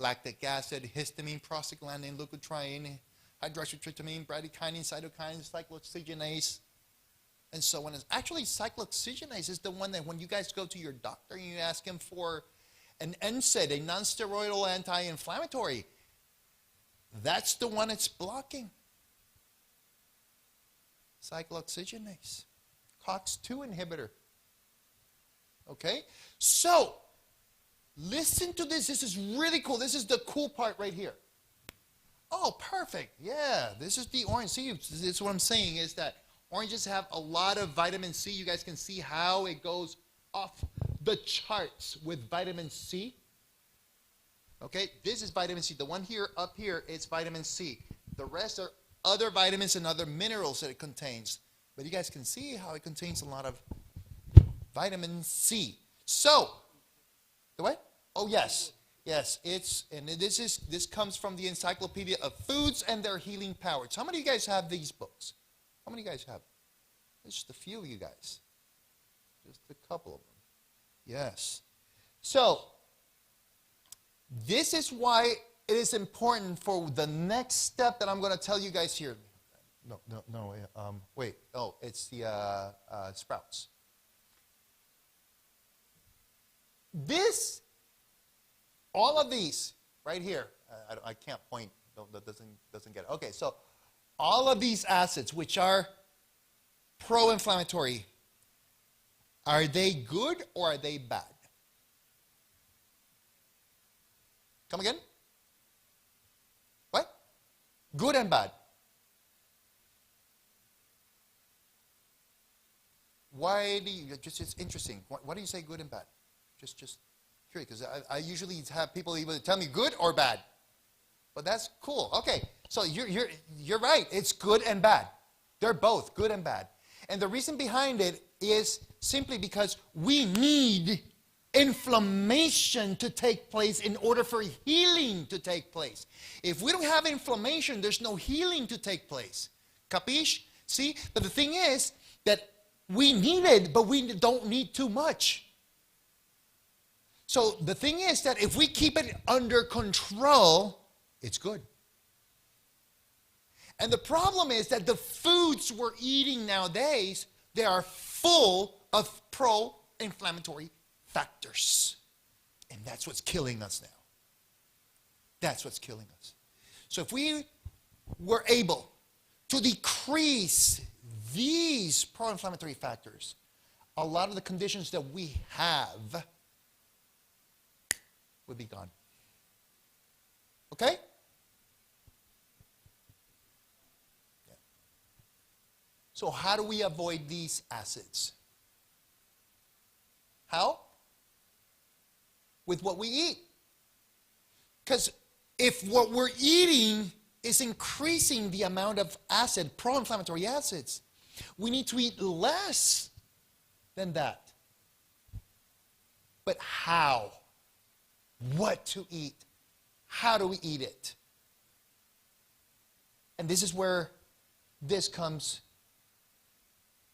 lactic acid, histamine, prostaglandin, leukotriene, hydroxytryptamine, bradykinin, cytokines, cyclooxygenase, and so on. Actually, cyclooxygenase is the one that when you guys go to your doctor and you ask him for an NSAID, a non-steroidal anti-inflammatory, that's the one it's blocking. Cyclooxygenase, COX-2 inhibitor. Okay? So, listen to this. This is really cool. This is the cool part right here. Oh, perfect. Yeah, this is the orange. See, this is what I'm saying is that oranges have a lot of vitamin C. You guys can see how it goes off the charts with vitamin C. Okay, this is vitamin C. The one here, up here, it's vitamin C. The rest are other vitamins and other minerals that it contains. But you guys can see how it contains a lot of vitamin C. So, the what? Oh, yes. Yes, this comes from the Encyclopedia of Foods and Their Healing Powers. How many of you guys have these books? How many of you guys have? Just a few of you guys. Just a couple of them. Yes. So, this is why it is important for the next step that I'm going to tell you guys here. Wait. Oh, it's the sprouts. All of these right here, I can't point. That doesn't get it. Okay, so all of these acids, which are pro-inflammatory, are they good or are they bad? Come again? What? Good and bad. Why do you, it's interesting. Why do you say good and bad? Just curious, because I usually have people either tell me good or bad. But that's cool. Okay, so you're right. It's good and bad. They're both good and bad. And the reason behind it is simply because we need inflammation to take place in order for healing to take place. If we don't have inflammation, there's no healing to take place. Capiche? See? But the thing is that we need it, but we don't need too much. So the thing is that if we keep it under control, it's good. And the problem is that the foods we're eating nowadays, they are full of pro-inflammatory factors. And that's what's killing us now. That's what's killing us. So if we were able to decrease these pro-inflammatory factors, a lot of the conditions that we have would be gone. Okay? Yeah. So how do we avoid these acids? How? With what we eat. Because if what we're eating is increasing the amount of acid, pro-inflammatory acids, we need to eat less than that. But how? What to eat? How do we eat it? And this is where this comes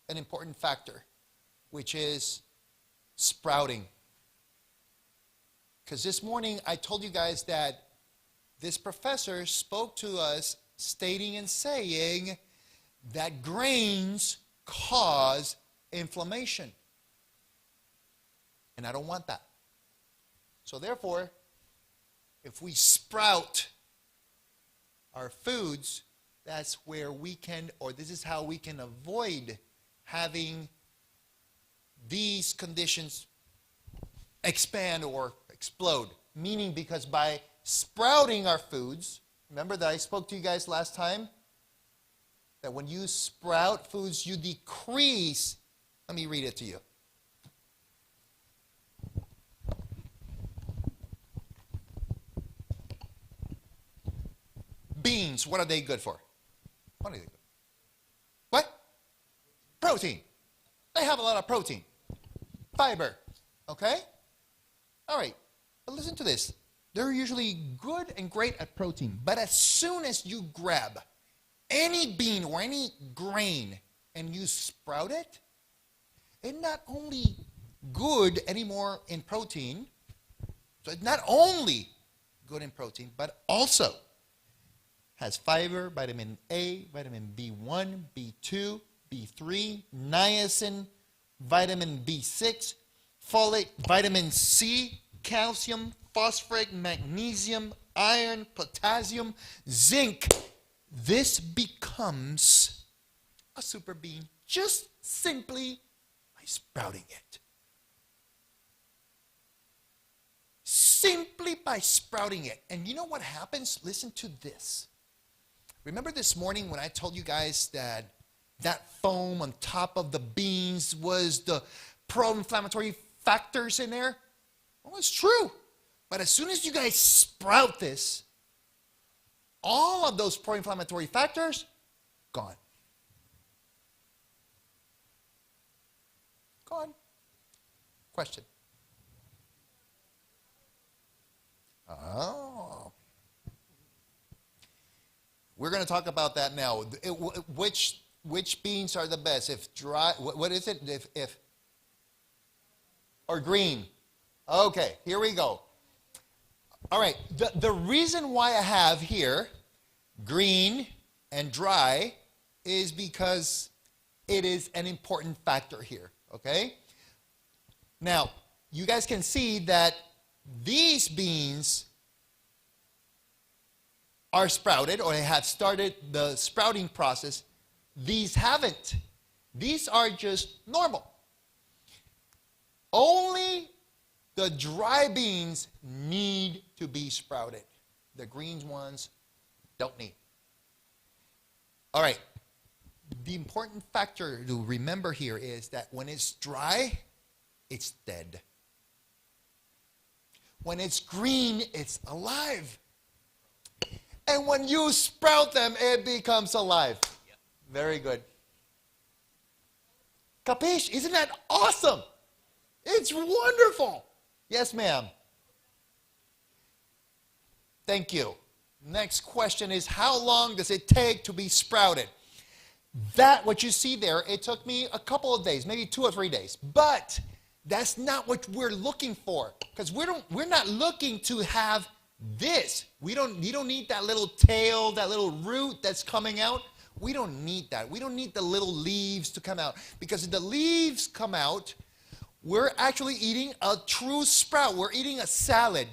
an important factor, which is sprouting. Because this morning I told you guys that this professor spoke to us stating and saying that grains cause inflammation. And I don't want that. So therefore, if we sprout our foods, that's where we can, or this is how we can avoid having these conditions expand or explode. Meaning because by sprouting our foods, remember that I spoke to you guys last time? That when you sprout foods, you decrease. Let me read it to you. Beans, what are they good for? What are they good? What? Protein. They have a lot of protein. Fiber. Okay? All right. But listen to this. They're usually good and great at protein. But as soon as you grab any bean or any grain and you sprout it, it's not only good anymore in protein, so it's not only good in protein, but also has fiber, vitamin A, vitamin B1, B2, B3, niacin, vitamin B6, folate, vitamin C, calcium, phosphorus, magnesium, iron, potassium, zinc. This becomes a super bean just simply by sprouting it. Simply by sprouting it. And you know what happens? Listen to this. Remember this morning when I told you guys that that foam on top of the beans was the pro-inflammatory factors in there? Well, it's true. But as soon as you guys sprout this, all of those pro-inflammatory factors, gone. Gone. Question. Oh. We're going to talk about that now. Which beans are the best? If dry, what is it? If or green? Okay, here we go. All right, the reason why I have here green and dry is because it is an important factor here, okay? Now, you guys can see that these beans are sprouted, or they have started the sprouting process. These haven't. These are just normal. Only the dry beans need to be sprouted. The green ones don't need. All right. The important factor to remember here is that when it's dry, it's dead. When it's green, it's alive. And when you sprout them, it becomes alive. Yep. Very good. Capiche? Isn't that awesome? It's wonderful. Yes, ma'am. Thank you. Next question is, how long does it take to be sprouted? That, what you see there, it took me a couple of days, maybe 2 or 3 days. But that's not what we're looking for, because we're not looking to have this. You don't need that little tail, that little root that's coming out. We don't need that. We don't need the little leaves to come out, because if the leaves come out, we're actually eating a true sprout. We're eating a salad.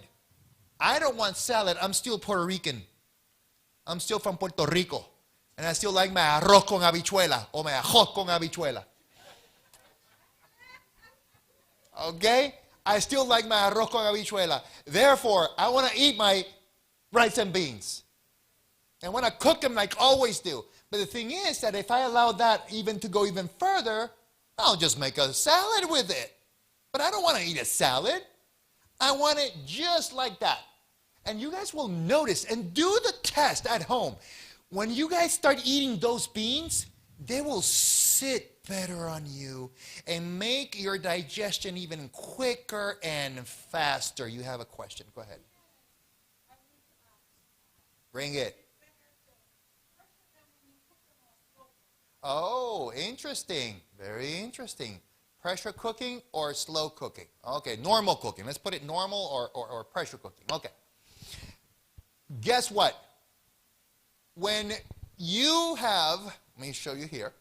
I don't want salad. I'm still Puerto Rican. I'm still from Puerto Rico. And I still like my arroz con habichuela or my ajos con habichuela. Okay? I still like my arroz con habichuela. Therefore, I want to eat my rice and beans. I want to cook them like I always do. But the thing is that if I allow that even to go even further, I'll just make a salad with it. But I don't want to eat a salad. I want it just like that. And you guys will notice, and do the test at home. When you guys start eating those beans, they will sit better on you and make your digestion even quicker and faster. You have a question. Go ahead. Bring it. Oh, interesting. Very interesting. Pressure cooking or slow cooking? Okay, normal cooking. Let's put it normal or pressure cooking. Okay. Guess what? When you have, let me show you here.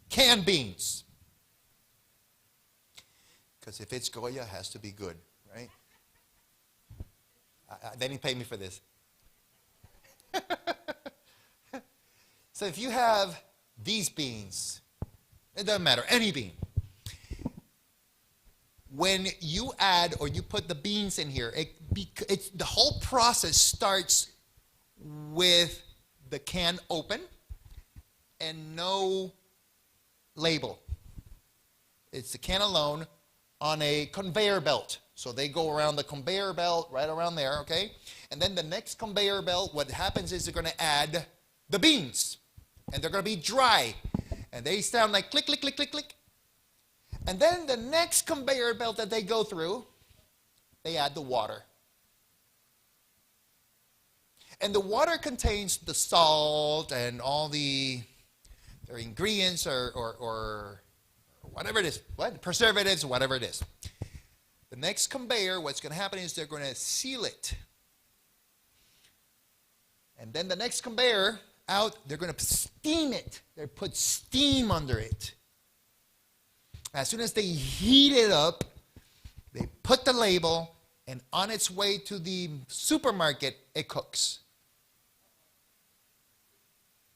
Canned beans. Because if it's Goya, it has to be good, right? They didn't pay me for this. So if you have these beans, it doesn't matter, any bean. When you add or you put the beans in here, the whole process starts with the can open and no label. It's the can alone on a conveyor belt. So they go around the conveyor belt, right around there, okay? And then the next conveyor belt, what happens is they're going to add the beans. And they're going to be dry. And they sound like click, click, click, click, click. And then the next conveyor belt that they go through, they add the water. And the water contains the salt and all their ingredients or whatever it is, what? Preservatives, whatever it is. The next conveyor, what's going to happen is they're going to seal it. And then the next conveyor out, they're going to steam it. They put steam under it. As soon as they heat it up, they put the label, and on its way to the supermarket, it cooks.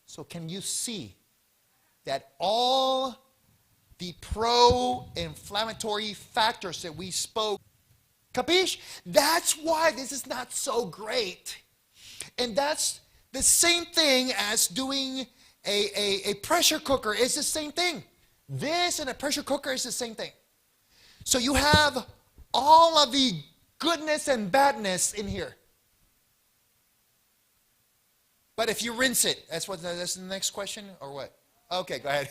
So can you see that all the pro-inflammatory factors that we spoke, capiche? That's why this is not so great. And that's the same thing as doing a pressure cooker. It's the same thing. This and a pressure cooker is the same thing. So you have all of the goodness and badness in here. But if you rinse it, that's the next question, or what? Okay, go ahead.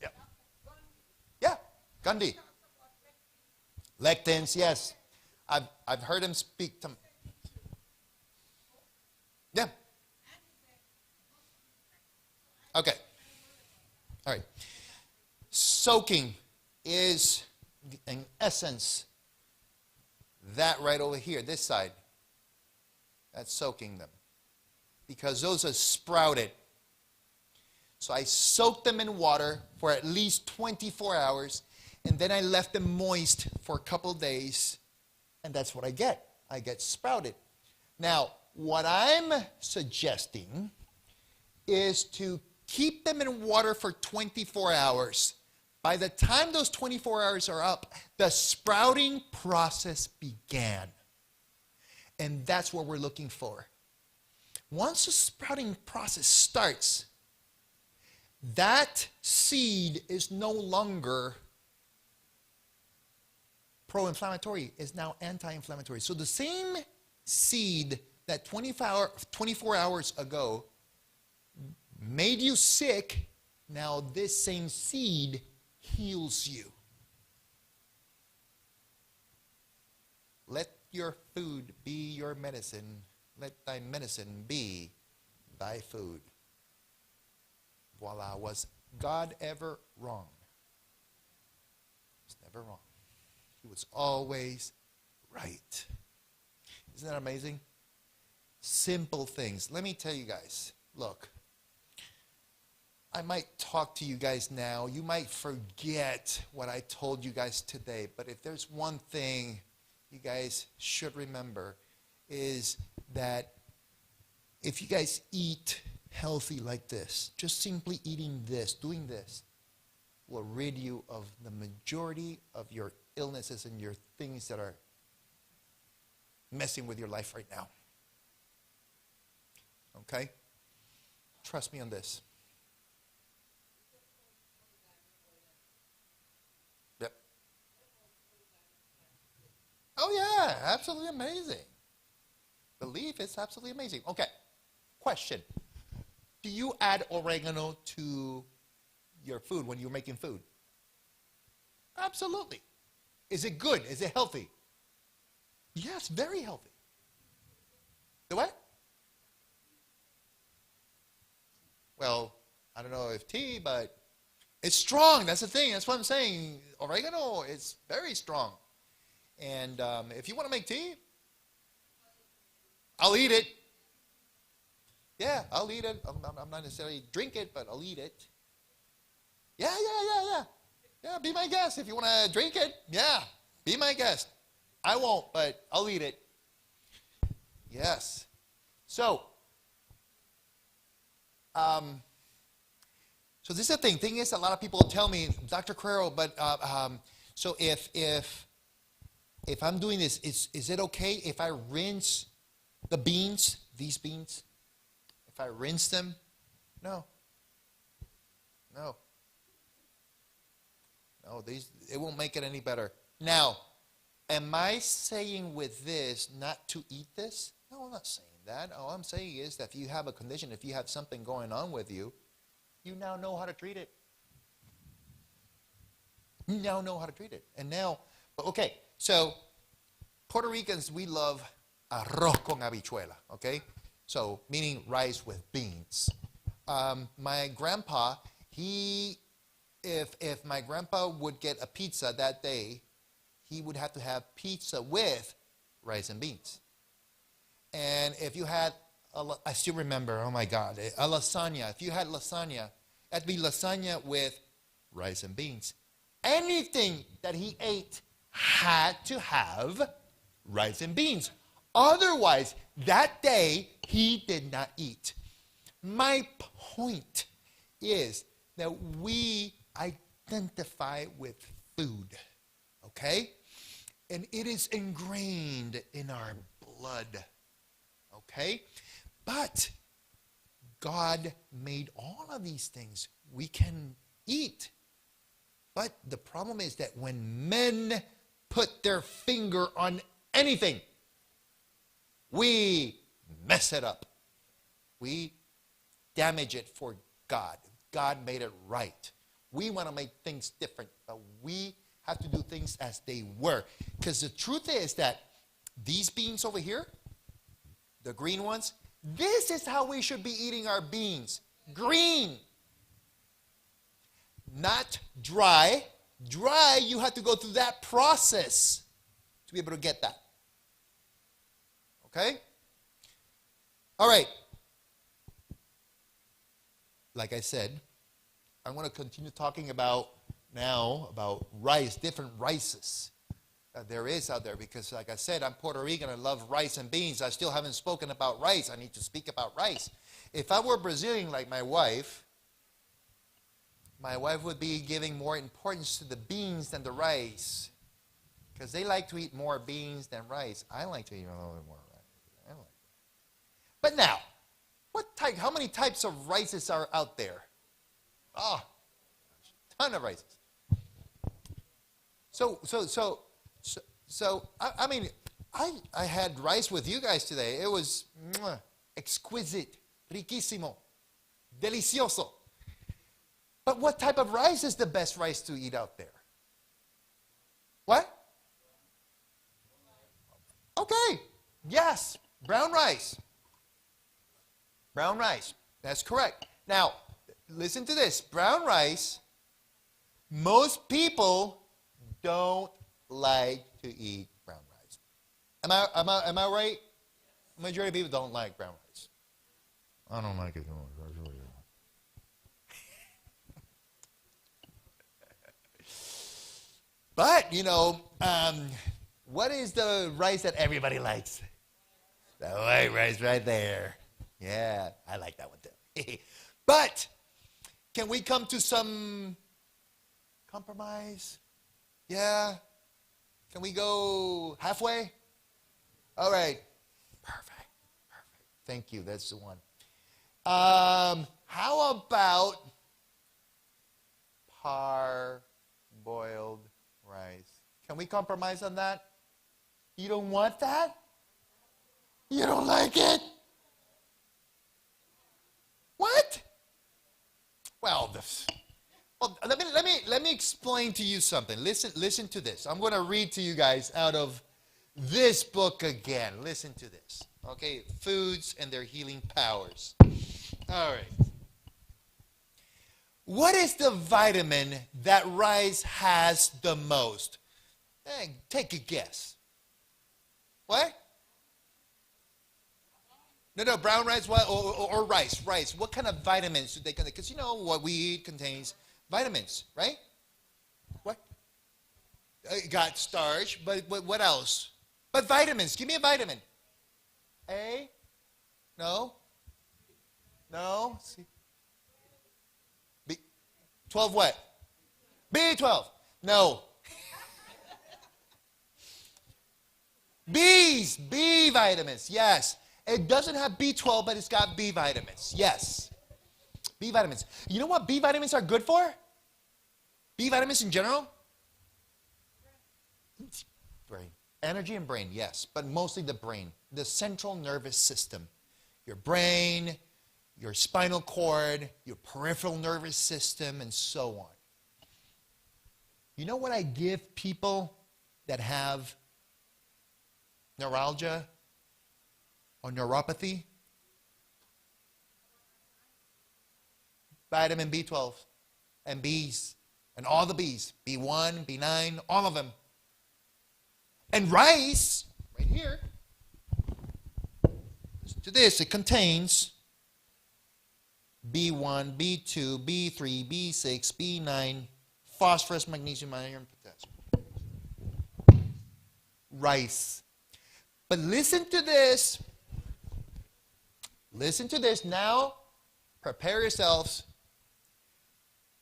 Yeah. Yeah, Gandhi. Lectins, yes. I've heard him speak to. Yeah. Okay. All right. Soaking is, in essence, that right over here, this side. That's soaking them. Because those are sprouted. So I soaked them in water for at least 24 hours, and then I left them moist for a couple days, and that's what I get. I get sprouted. Now, what I'm suggesting is to keep them in water for 24 hours. By the time those 24 hours are up, the sprouting process began. And that's what we're looking for. Once the sprouting process starts, that seed is no longer pro-inflammatory, is now anti-inflammatory. So the same seed that 24 hours ago made you sick, now this same seed heals you. Let your food be your medicine. Let thy medicine be thy food. Voila. Was God ever wrong? He was never wrong. He was always right. Isn't that amazing? Simple things. Let me tell you guys, look, I might talk to you guys now. You might forget what I told you guys today, but if there's one thing you guys should remember is that if you guys eat healthy like this, just simply eating this, doing this, will rid you of the majority of your illnesses and your things that are messing with your life right now. Okay? Trust me on this. Yep. Oh yeah, absolutely amazing. The leaf is absolutely amazing. Okay, question. Do you add oregano to your food when you're making food? Absolutely. Is it good? Is it healthy? Yes, very healthy. The what? Well, I don't know if tea, but it's strong. That's the thing. That's what I'm saying. Oregano is very strong. And if you want to make tea, I'll eat it. Yeah, I'll eat it. I'm not necessarily drink it, but I'll eat it. Yeah. Yeah, be my guest. If you want to drink it, yeah, be my guest. I won't, but I'll eat it. Yes. So this is the thing. Thing is, a lot of people tell me, Dr. Carrero, but so if I'm doing this, is it okay if I rinse the beans, these beans? If I rinse them? No. It won't make it any better. Now, am I saying with this not to eat this? No, I'm not saying that. All I'm saying is that if you have a condition, if you have something going on with you, you now know how to treat it. You now know how to treat it. And now, okay, so Puerto Ricans, we love arroz con habichuela, okay? So, meaning rice with beans. my grandpa, if my grandpa would get a pizza that day, he would have to have pizza with rice and beans. And if you had, I still remember, oh my God, a lasagna. If you had lasagna, that'd be lasagna with rice and beans. Anything that he ate had to have rice and beans. Otherwise, that day, he did not eat. My point is that we identify with food, okay? And it is ingrained in our blood, okay? But God made all of these things we can eat. But the problem is that when men put their finger on anything, we mess it up. We damage it for God. God made it right. We want to make things different, but we have to do things as they were. Because the truth is that these beans over here, the green ones, this is how we should be eating our beans. Green. Not dry. Dry, you have to go through that process to be able to get that. Okay? All right. Like I said, I want to continue talking about rice, different rices that there is out there. Because like I said, I'm Puerto Rican. I love rice and beans. I still haven't spoken about rice. I need to speak about rice. If I were Brazilian like my wife would be giving more importance to the beans than the rice. Because they like to eat more beans than rice. I like to eat a little bit more rice. I like that. But now, how many types of rices are out there? Oh, a ton of rices. I mean, I had rice with you guys today. It was exquisite, riquísimo, delicioso. But what type of rice is the best rice to eat out there? What? Okay. Yes. Brown rice. Brown rice. That's correct. Now, listen to this. Brown rice, most people don't like to eat brown rice. Am I right? The majority of people don't like brown rice. I don't like it. But, what is the rice that everybody likes? The white rice right there. Yeah, I like that one too. But, can we come to some compromise? Yeah? Can we go halfway? All right. Perfect. Thank you. That's the one. How about parboiled rice? Can we compromise on that? You don't want that? You don't like it? What? Well, let me explain to you something. Listen to this. I'm going to read to you guys out of this book again. Listen to this. Okay, foods and their healing powers. All right. What is the vitamin that rice has the most? Take a guess. What? No, brown rice or rice. Rice. What kind of vitamins do they contain? Because what we eat contains vitamins, right? What? Got starch, but what else? But vitamins. Give me a vitamin. A? No? C? B? 12 what? B12. No. Bees. B vitamins. Yes. It doesn't have B12, but it's got B vitamins. Yes. B vitamins. You know what B vitamins are good for? B vitamins in general? Brain. Energy and brain, yes. But mostly the brain. The central nervous system. Your brain, your spinal cord, your peripheral nervous system, and so on. You know what I give people that have neuralgia or neuropathy? vitamin B12 and Bs and all the Bs, B1, B9, all of them. And rice, right here, listen to this, it contains B1, B2, B3, B6, B9, phosphorus, magnesium, iron, potassium. Rice. But listen to this. Listen to this. Now, prepare yourselves.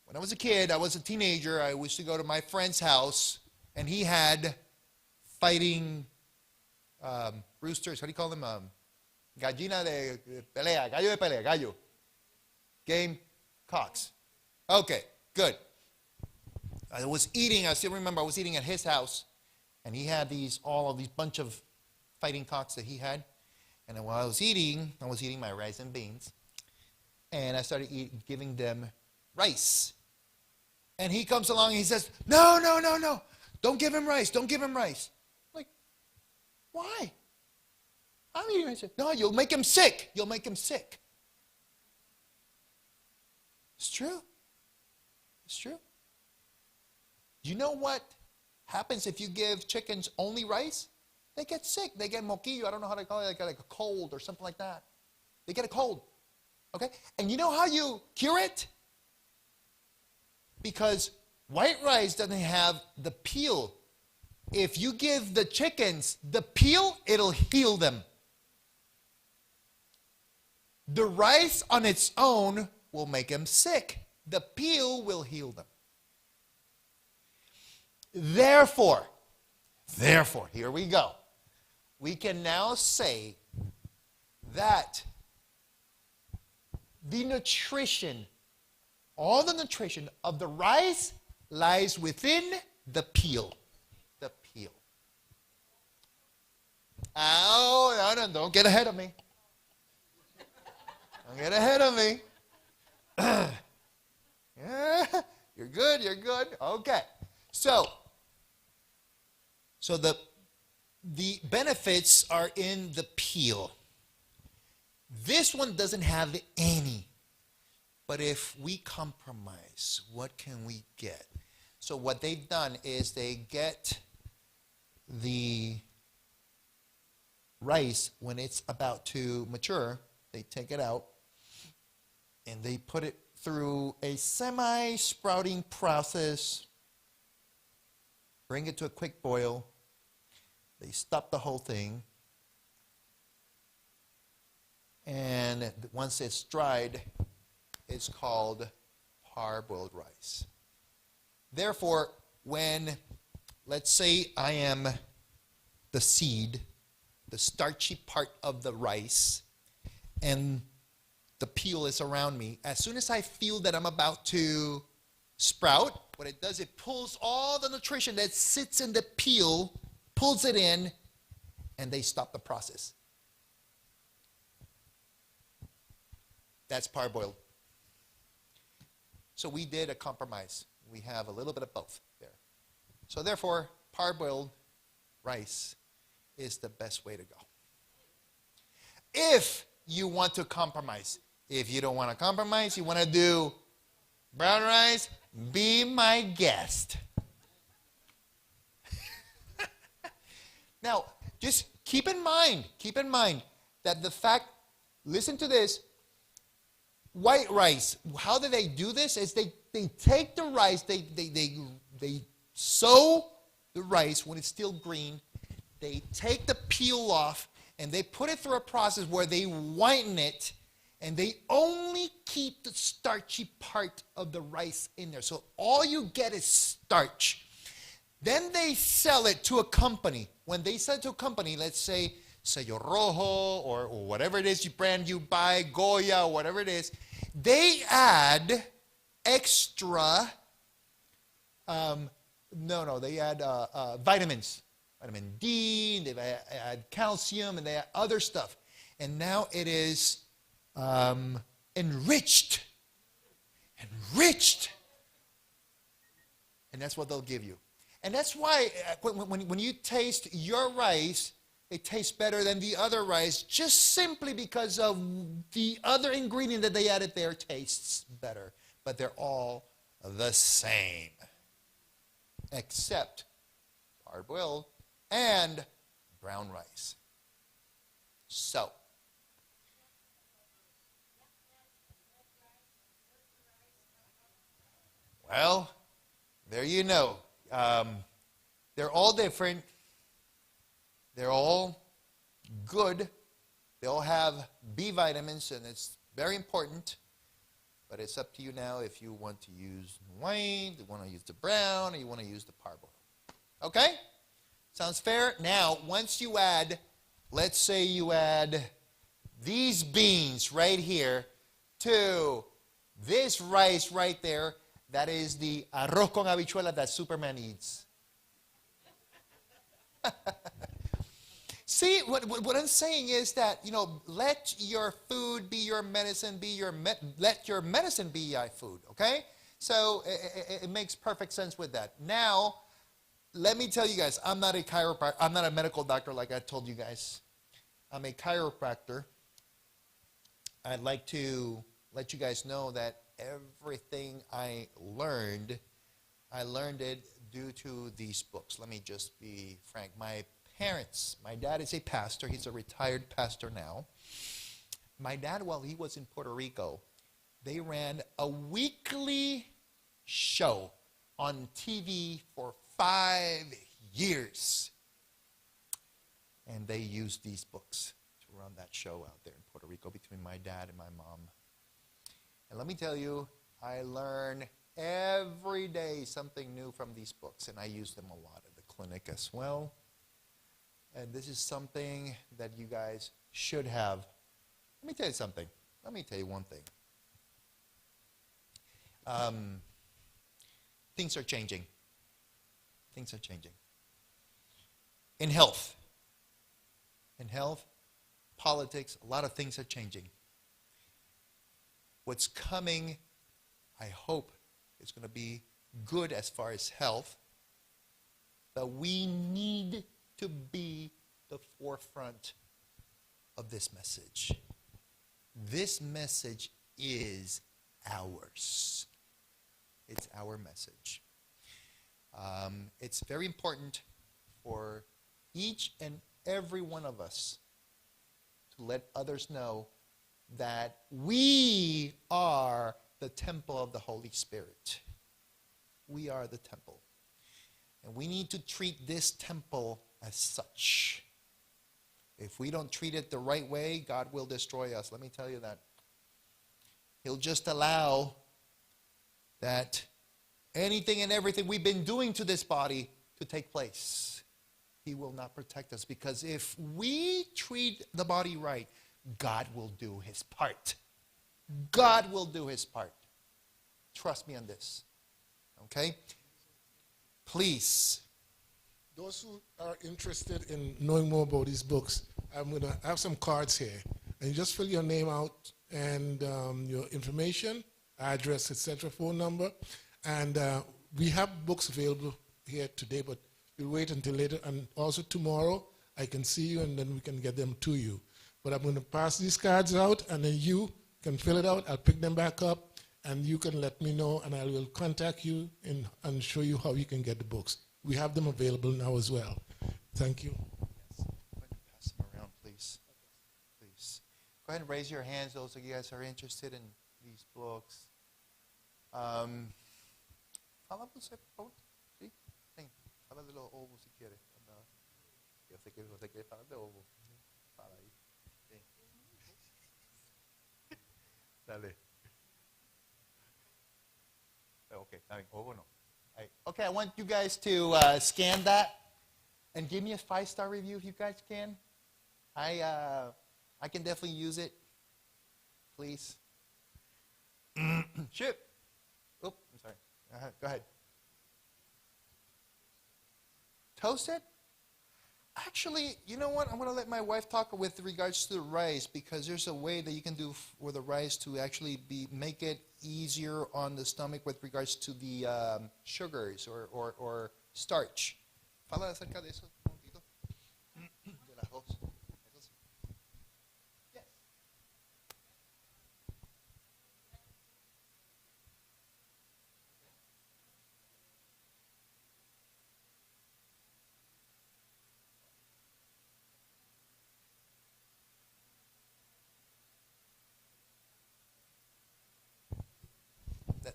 When I was a kid, I was a teenager, I used to go to my friend's house, and he had fighting roosters. How do you call them? Gallina de pelea, gallo de pelea, gallo. Game cocks. Okay, good. I still remember I was eating at his house, and he had all of these bunch of fighting cocks that he had. And while I was eating my rice and beans, and I started giving them rice. And he comes along and he says, no, don't give him rice, don't give him rice. I'm like, why? I'm eating rice. No, you'll make him sick. You'll make him sick. It's true. It's true. You know what happens if you give chickens only rice? They get sick. They get moquillo. I don't know how to call it. They get like a cold or something like that. They get a cold. Okay? And you know how you cure it? Because white rice doesn't have the peel. If you give the chickens the peel, it'll heal them. The rice on its own will make them sick. The peel will heal them. Therefore, here we go. We can now say that the nutrition, all the nutrition of the rice lies within the peel. The peel. Oh, no, don't get ahead of me. Don't get ahead of me. Yeah, you're good. Okay. So the benefits are in the peel. This one doesn't have any. But if we compromise, what can we get? So what they've done is they get the rice when it's about to mature, they take it out and they put it through a semi-sprouting process, bring it to a quick boil. They stop the whole thing. And once it's dried, it's called parboiled rice. Therefore, when, let's say I am the seed, the starchy part of the rice, and the peel is around me, as soon as I feel that I'm about to sprout, what it does, it pulls all the nutrition that sits in the peel, pulls it in, and they stop the process. That's parboiled. So we did a compromise. We have a little bit of both there. So therefore, parboiled rice is the best way to go. If you want to compromise, if you don't want to compromise, you want to do brown rice, be my guest. Now, just keep in mind that the fact, listen to this, white rice, how do they do this? Is they take the rice, they sow the rice when it's still green, they take the peel off, and they put it through a process where they whiten it, and they only keep the starchy part of the rice in there. So all you get is starch. Then they sell it to a company. When they sell it to a company, let's say Sello Rojo or whatever it is you brand you buy, Goya or whatever it is, they add extra, they add vitamins. Vitamin D, they add calcium, and they add other stuff. And now it is enriched. And that's what they'll give you. And that's why when you taste your rice, it tastes better than the other rice just simply because of the other ingredient that they added there tastes better. But they're all the same, except parboiled and brown rice. So, well, there you know. They're all different. They're all good. They all have B vitamins, and it's very important. But it's up to you now if you want to use white, you want to use the brown, or you want to use the parboiled. Okay? Sounds fair? Now, once you add, let's say you add these beans right here to this rice right there, that is the arroz con habichuela that Superman eats. See, what I'm saying is that, let your food be your medicine, let your medicine be your food, okay? So it makes perfect sense with that. Now, let me tell you guys, I'm not a chiropractor, I'm not a medical doctor like I told you guys. I'm a chiropractor. I'd like to let you guys know that everything I learned it due to these books. Let me just be frank. My parents, my dad is a pastor. He's a retired pastor now. My dad, while he was in Puerto Rico, they ran a weekly show on TV for 5 years. And they used these books to run that show out there in Puerto Rico between my dad and my mom. And let me tell you, I learn every day something new from these books, and I use them a lot at the clinic as well. And this is something that you guys should have. Let me tell you something. Let me tell you one thing. Things are changing. Things are changing. In health, politics, a lot of things are changing. What's coming, I hope, is going to be good as far as health. But we need to be the forefront of this message. This message is ours. It's our message. It's very important for each and every one of us to let others know that we are the temple of the Holy Spirit. We are the temple. And we need to treat this temple as such. If we don't treat it the right way, God will destroy us. Let me tell you that. He'll just allow that anything and everything we've been doing to this body to take place. He will not protect us, because if we treat the body right, God will do his part. God will do his part. Trust me on this. Okay? Please. Those who are interested in knowing more about these books, I'm going to have some cards here. And you just fill your name out and your information, address, etc., phone number. And we have books available here today, but we'll wait until later. And also tomorrow, I can see you, and then we can get them to you. But I'm going to pass these cards out, and then you can fill it out. I'll pick them back up, and you can let me know, and I will contact you and show you how you can get the books. We have them available now as well. Thank you. Yes. Go ahead and pass them around, please. Please. Go ahead and raise your hands, those of you guys are interested in these books. Fala você, por favor. ¿Sí? Ven, fala de los ovos si quieres. Yo sé que usted quiere falar de ovos. Fala ahí. Sí. Dale. Okay, está bien. Ovo no. Okay, I want you guys to scan that and give me a 5-star review if you guys can. I can definitely use it. Please. Shoot. Oh, I'm sorry. Go ahead. Toast it? Actually, you know what? I'm going to let my wife talk with regards to the rice, because there's a way that you can do for the rice to actually make it easier on the stomach with regards to the sugars or starch. Fala acerca de eso un momentito. De las dos.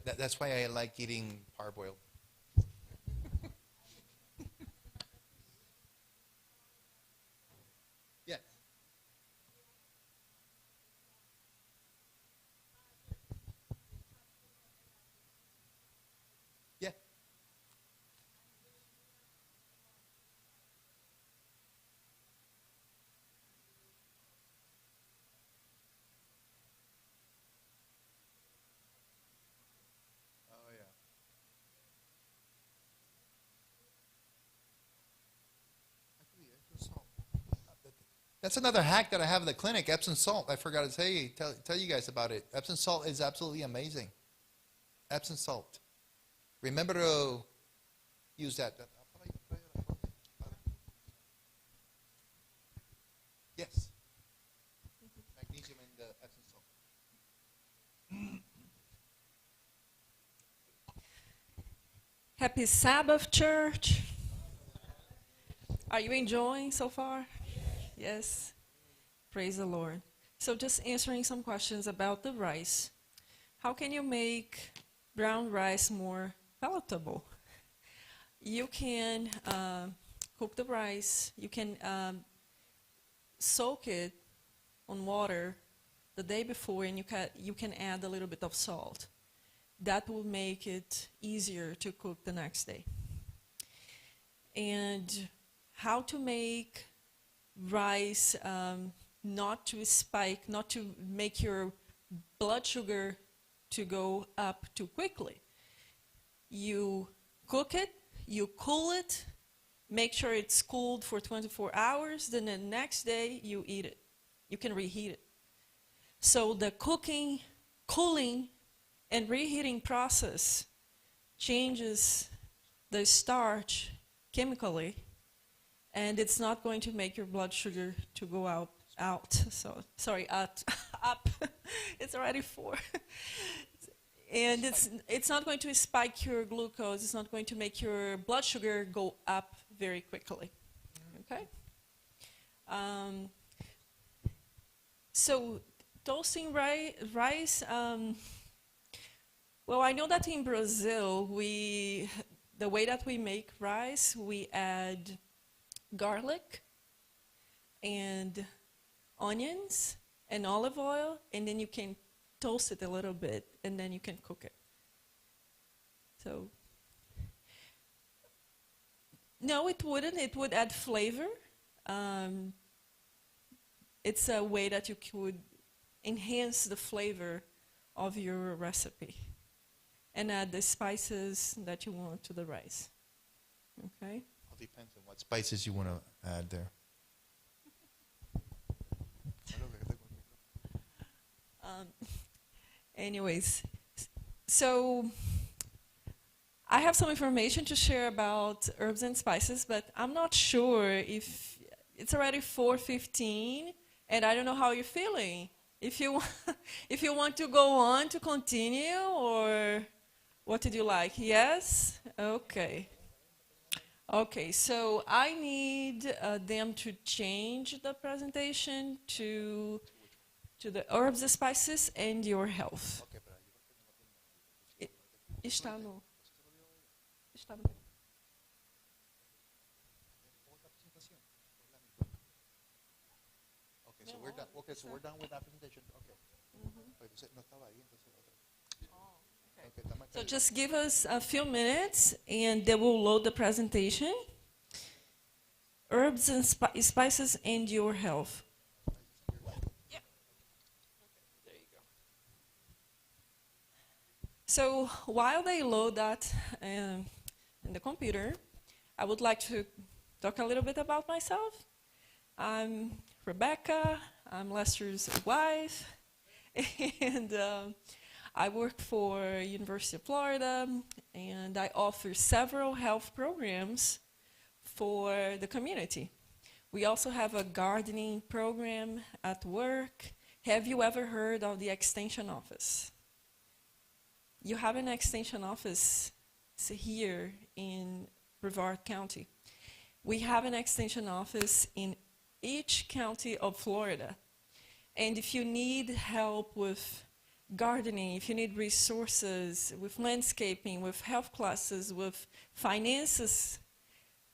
That's why I like eating parboiled. Yes. Yeah. Oh yeah. That's another hack that I have at the clinic, Epsom salt. I forgot to tell you guys about it. Epsom salt is absolutely amazing. Epsom salt. Remember to use that. Yes. Magnesium and Epsom salt. Happy Sabbath, church. Are you enjoying so far? Yes. Praise the Lord. So just answering some questions about the rice. How can you make brown rice more palatable? You can cook the rice. You can soak it on water the day before, and you can add a little bit of salt. That will make it easier to cook the next day. And how to make rice not to spike, not to make your blood sugar to go up too quickly. You cook it, you cool it, make sure it's cooled for 24 hours, then the next day you eat it. You can reheat it. So the cooking, cooling, and reheating process changes the starch chemically, and it's not going to make your blood sugar to go up. It's already 4. And it's not going to spike your glucose. It's not going to make your blood sugar go up very quickly. Okay? So toasting rice, well, I know that in Brazil, the way that we make rice, we add garlic and onions and olive oil, and then you can toast it a little bit, and then you can cook it. So, no, it wouldn't. It would add flavor. It's a way that you could enhance the flavor of your recipe and add the spices that you want to the rice. Okay? All depends on what spices you want to add there. Anyways, so I have some information to share about herbs and spices, but I'm not sure if it's already 4:15, and I don't know how you're feeling. If you want to go on to continue, or what did you like? Yes? Okay. Okay, so I need them to change the presentation to the herbs, spices, and your health. Está no. Okay, so we're done. Okay, so we're done with that presentation. Okay. No estaba ahí, entonces otra vez. Okay, está So just give us a few minutes, and they will load the presentation. Herbs and spices and your health. Yeah. There you go. So while they load that in the computer, I would like to talk a little bit about myself. I'm Rebecca. I'm Lester's wife, and I work for University of Florida, and I offer several health programs for the community. We also have a gardening program at work. Have you ever heard of the Extension Office? You have an Extension Office here in Brevard County. We have an Extension Office in each county of Florida. And if you need help with gardening, if you need resources with landscaping, with health classes, with finances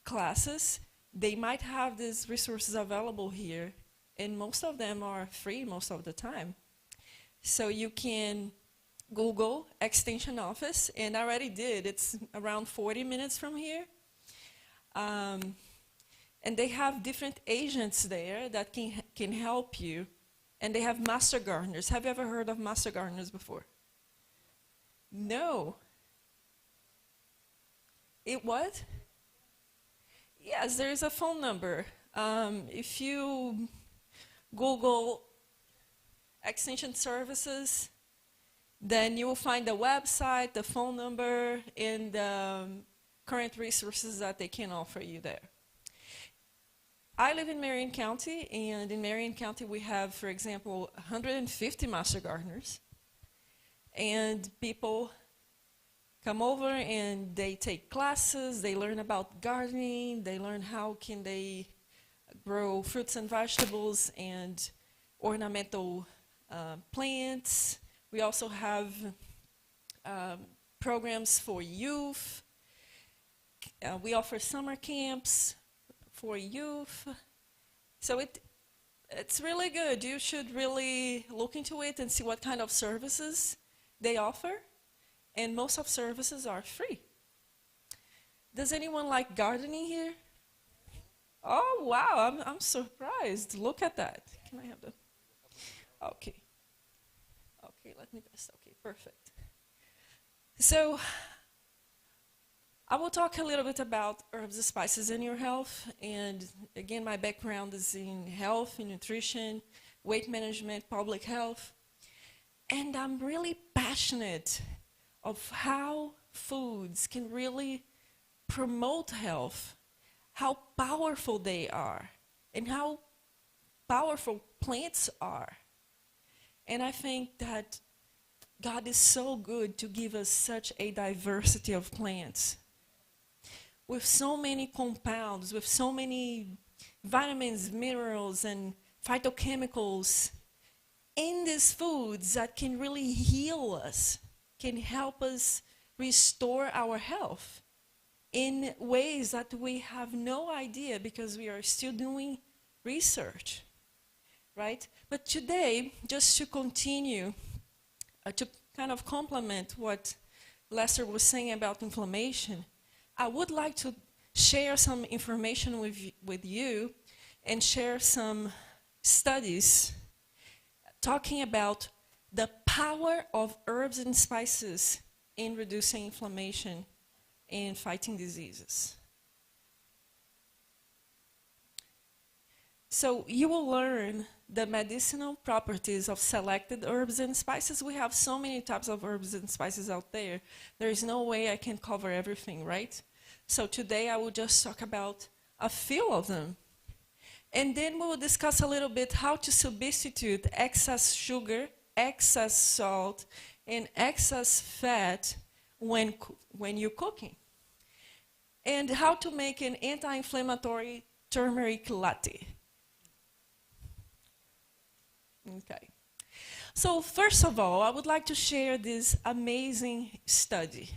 classes, they might have these resources available here, and most of them are free most of the time. So you can Google Extension Office, and I already did. It's around 40 minutes from here. And they have different agents there that can help you. And they have master gardeners. Have you ever heard of master gardeners before? No. It what? Yes, there is a phone number. If you Google Extension Services, then you will find the website, the phone number, and the current resources that they can offer you there. I live in Marion County, and in Marion County we have, for example, 150 master gardeners. And people come over and they take classes, they learn about gardening, they learn how can they grow fruits and vegetables and ornamental plants. We also have programs for youth. We offer summer camps for youth. So it's really good. You should really look into it and see what kind of services they offer. And most of services are free. Does anyone like gardening here? Oh, wow, I'm surprised. Look at that. Can I have the... Okay. Okay, let me just... Okay, perfect. So, I will talk a little bit about herbs and spices in your health. And again, my background is in health, in nutrition, weight management, public health. And I'm really passionate of how foods can really promote health, how powerful they are, and how powerful plants are. And I think that God is so good to give us such a diversity of plants, with so many compounds, with so many vitamins, minerals, and phytochemicals in these foods that can really heal us, can help us restore our health in ways that we have no idea because we are still doing research, right? But today, just to continue, to kind of complement what Lester was saying about inflammation, I would like to share some information with you and share some studies talking about the power of herbs and spices in reducing inflammation and fighting diseases. So you will learn the medicinal properties of selected herbs and spices. We have so many types of herbs and spices out there. There is no way I can cover everything, right? So today I will just talk about a few of them. And then we will discuss a little bit how to substitute excess sugar, excess salt, and excess fat when you're cooking. And how to make an anti-inflammatory turmeric latte. Okay. So first of all, I would like to share this amazing study.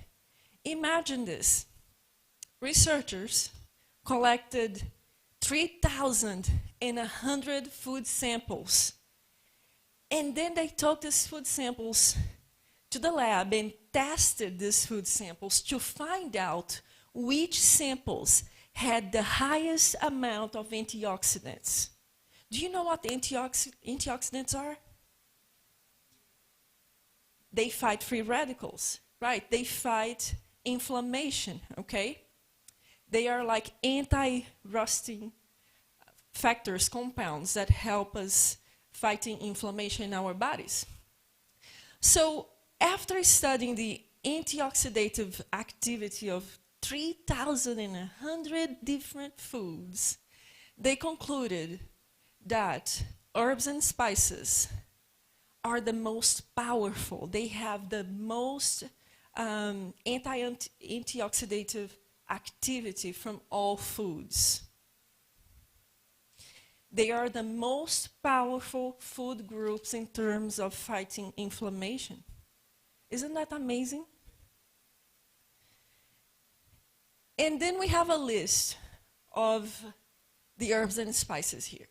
Imagine this. Researchers collected 3,100 food samples. And then they took these food samples to the lab and tested these food samples to find out which samples had the highest amount of antioxidants. Do you know what antioxidants are? They fight free radicals, right? They fight inflammation, okay? They are like anti-rusting factors, compounds that help us fighting inflammation in our bodies. So after studying the antioxidative activity of 3,100 different foods, they concluded that herbs and spices are the most powerful. They have the most antioxidative activity from all foods. They are the most powerful food groups in terms of fighting inflammation. Isn't that amazing? And then we have a list of the herbs and spices here.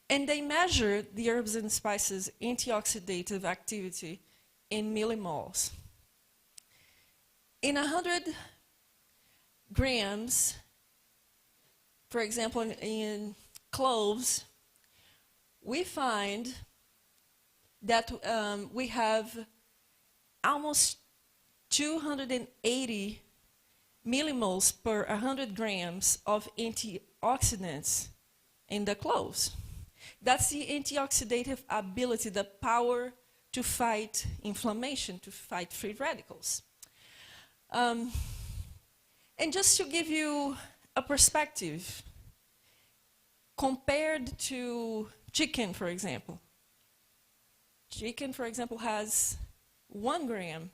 And they measure the herbs and spices antioxidative activity in millimoles. In 100 grams, for example, in cloves, we find that we have almost 280 millimoles per 100 grams of antioxidants in the cloves. That's the antioxidative ability, the power to fight inflammation, to fight free radicals. And just to give you a perspective, compared to chicken, for example. Chicken, for example, has 1 gram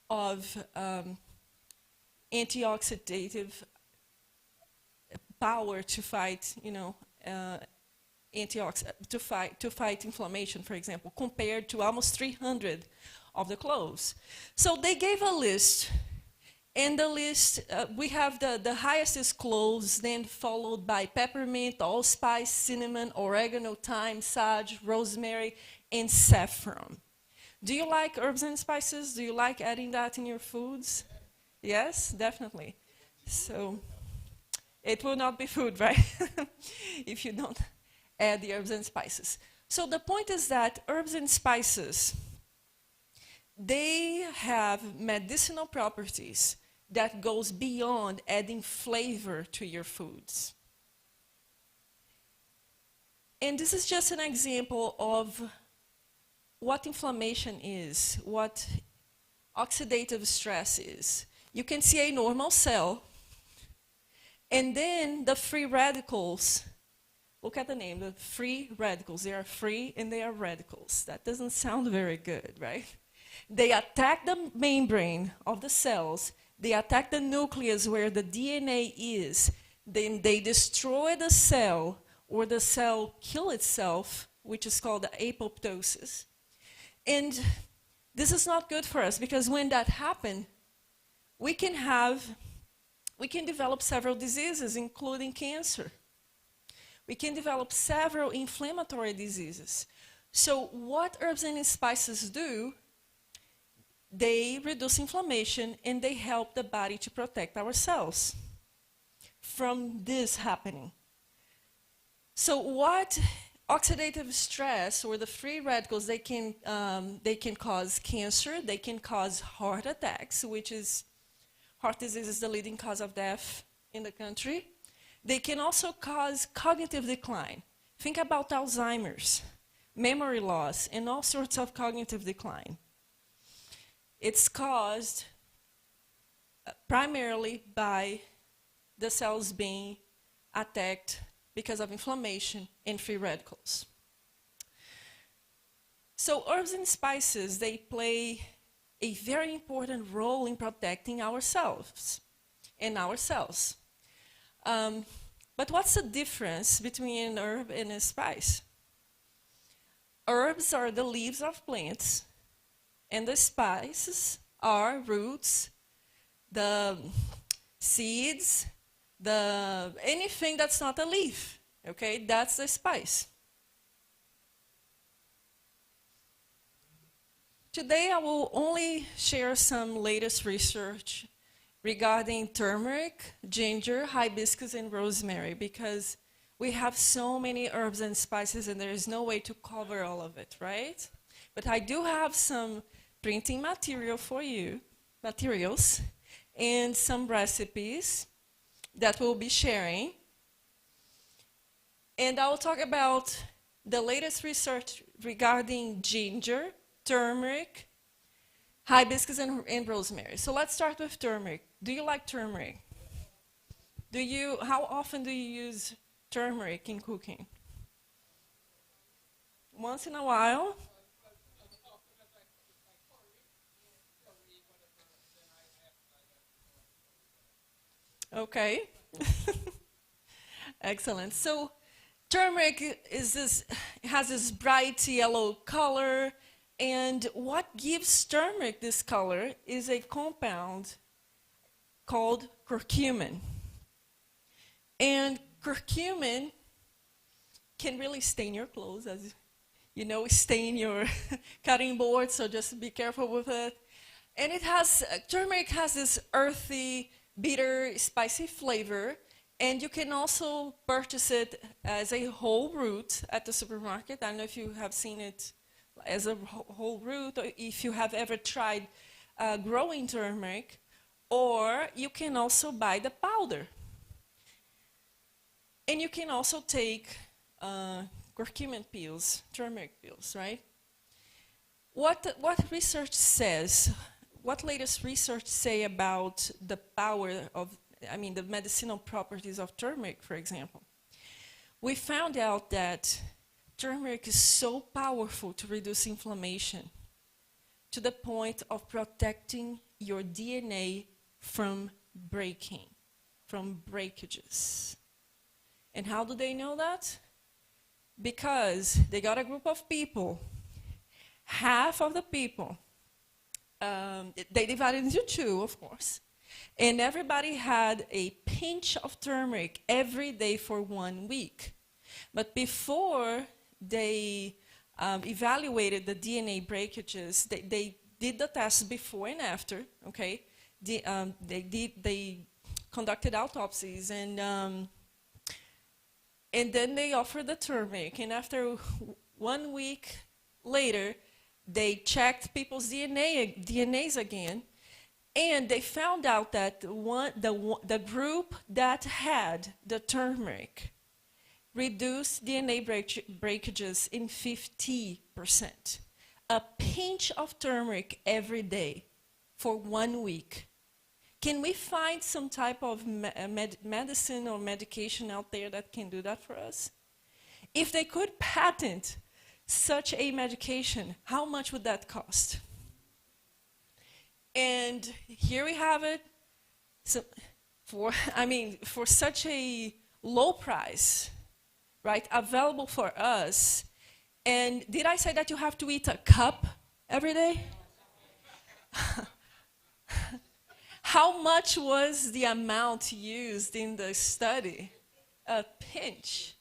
of antioxidative power to fight, to fight inflammation, for example, compared to almost 300 of the cloves. So they gave a list, and the list, we have the highest is cloves, then followed by peppermint, allspice, cinnamon, oregano, thyme, sage, rosemary, and saffron. Do you like herbs and spices? Do you like adding that in your foods? Yes, definitely. So it will not be food, right? If you don't add the herbs and spices. So the point is that herbs and spices, they have medicinal properties that goes beyond adding flavor to your foods. And this is just an example of what inflammation is, what oxidative stress is. You can see a normal cell, and then the free radicals. Look at the name, the free radicals. They are free and they are radicals. That doesn't sound very good, right? They attack the membrane of the cells. They attack the nucleus where the DNA is. Then they destroy the cell, or the cell kills itself, which is called apoptosis. And this is not good for us, because when that happens, we can develop several diseases, including cancer. We can develop several inflammatory diseases. So what herbs and spices do, they reduce inflammation and they help the body to protect our cells from this happening. So what oxidative stress, or the free radicals, they can cause cancer, they can cause heart attacks, which is, heart disease is the leading cause of death in the country. They can also cause cognitive decline. Think about Alzheimer's, memory loss, and all sorts of cognitive decline. It's caused primarily by the cells being attacked because of inflammation and free radicals. So herbs and spices, they play a very important role in protecting ourselves and our cells. But what's the difference between an herb and a spice? Herbs are the leaves of plants, and the spices are roots, the seeds, anything that's not a leaf, okay? That's the spice. Today I will only share some latest research regarding turmeric, ginger, hibiscus, and rosemary, because we have so many herbs and spices and there is no way to cover all of it, right? But I do have some printing material for you, materials, and some recipes that we'll be sharing. And I'll talk about the latest research regarding ginger, turmeric, hibiscus, and rosemary. So let's start with turmeric. Do you like turmeric? How often do you use turmeric in cooking? Once in a while? Okay. Excellent. So turmeric has this bright yellow color, and what gives turmeric this color is a compound called curcumin. And curcumin can really stain your clothes, as you know, stain your cutting board, so just be careful with it. And turmeric has this earthy, bitter, spicy flavor, and you can also purchase it as a whole root at the supermarket. I don't know if you have seen it as a whole root, or if you have ever tried growing turmeric, or you can also buy the powder. And you can also take curcumin pills, turmeric pills, right? What research says, what latest research say about the power of, the medicinal properties of turmeric, for example? We found out that turmeric is so powerful to reduce inflammation to the point of protecting your DNA from breaking, from breakages. And how do they know that? Because they got a group of people. Half of the people, they divided into two, of course, and everybody had a pinch of turmeric every day for 1 week. But before they evaluated the DNA breakages, they did the test before and after, okay? They conducted autopsies, and then they offered the turmeric. And after 1 week later, they checked people's DNAs again, and they found out that the group that had the turmeric reduced DNA breakages in 50%. A pinch of turmeric every day for 1 week. Can we find some type of medicine or medication out there that can do that for us? If they could patent such a medication, how much would that cost? And here we have it. So for such a low price, right, available for us. And did I say that you have to eat a cup every day? How much was the amount used in the study? A pinch.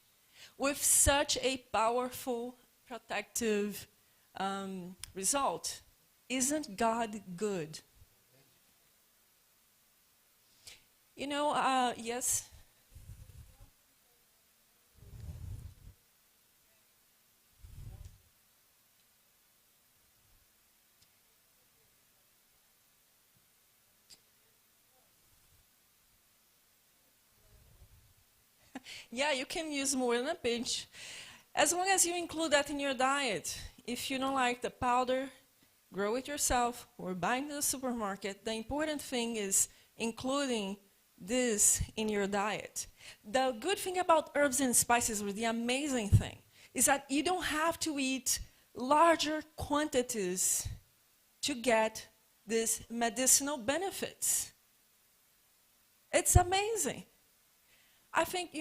With such a powerful protective result. Isn't God good? You know, yes? Yeah, you can use more than a pinch, as long as you include that in your diet. If you don't like the powder, grow it yourself or buy it in the supermarket. The important thing is including this in your diet. The good thing about herbs and spices, or the amazing thing, is that you don't have to eat larger quantities to get these medicinal benefits. It's amazing. I think,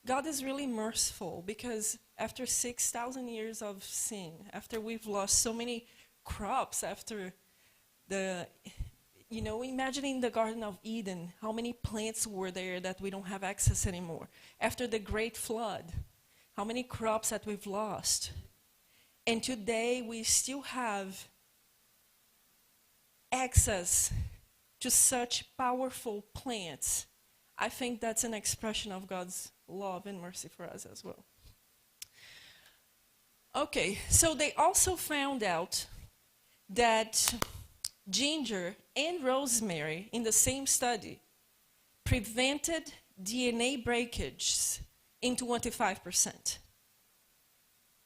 God is really merciful, because after 6,000 years of sin, after we've lost so many crops, after imagining the Garden of Eden, how many plants were there that we don't have access anymore? After the Great Flood, how many crops that we've lost? And today we still have access to such powerful plants. I think that's an expression of God's love and mercy for us as well. Okay, so they also found out that ginger and rosemary in the same study prevented DNA breakage in 25%.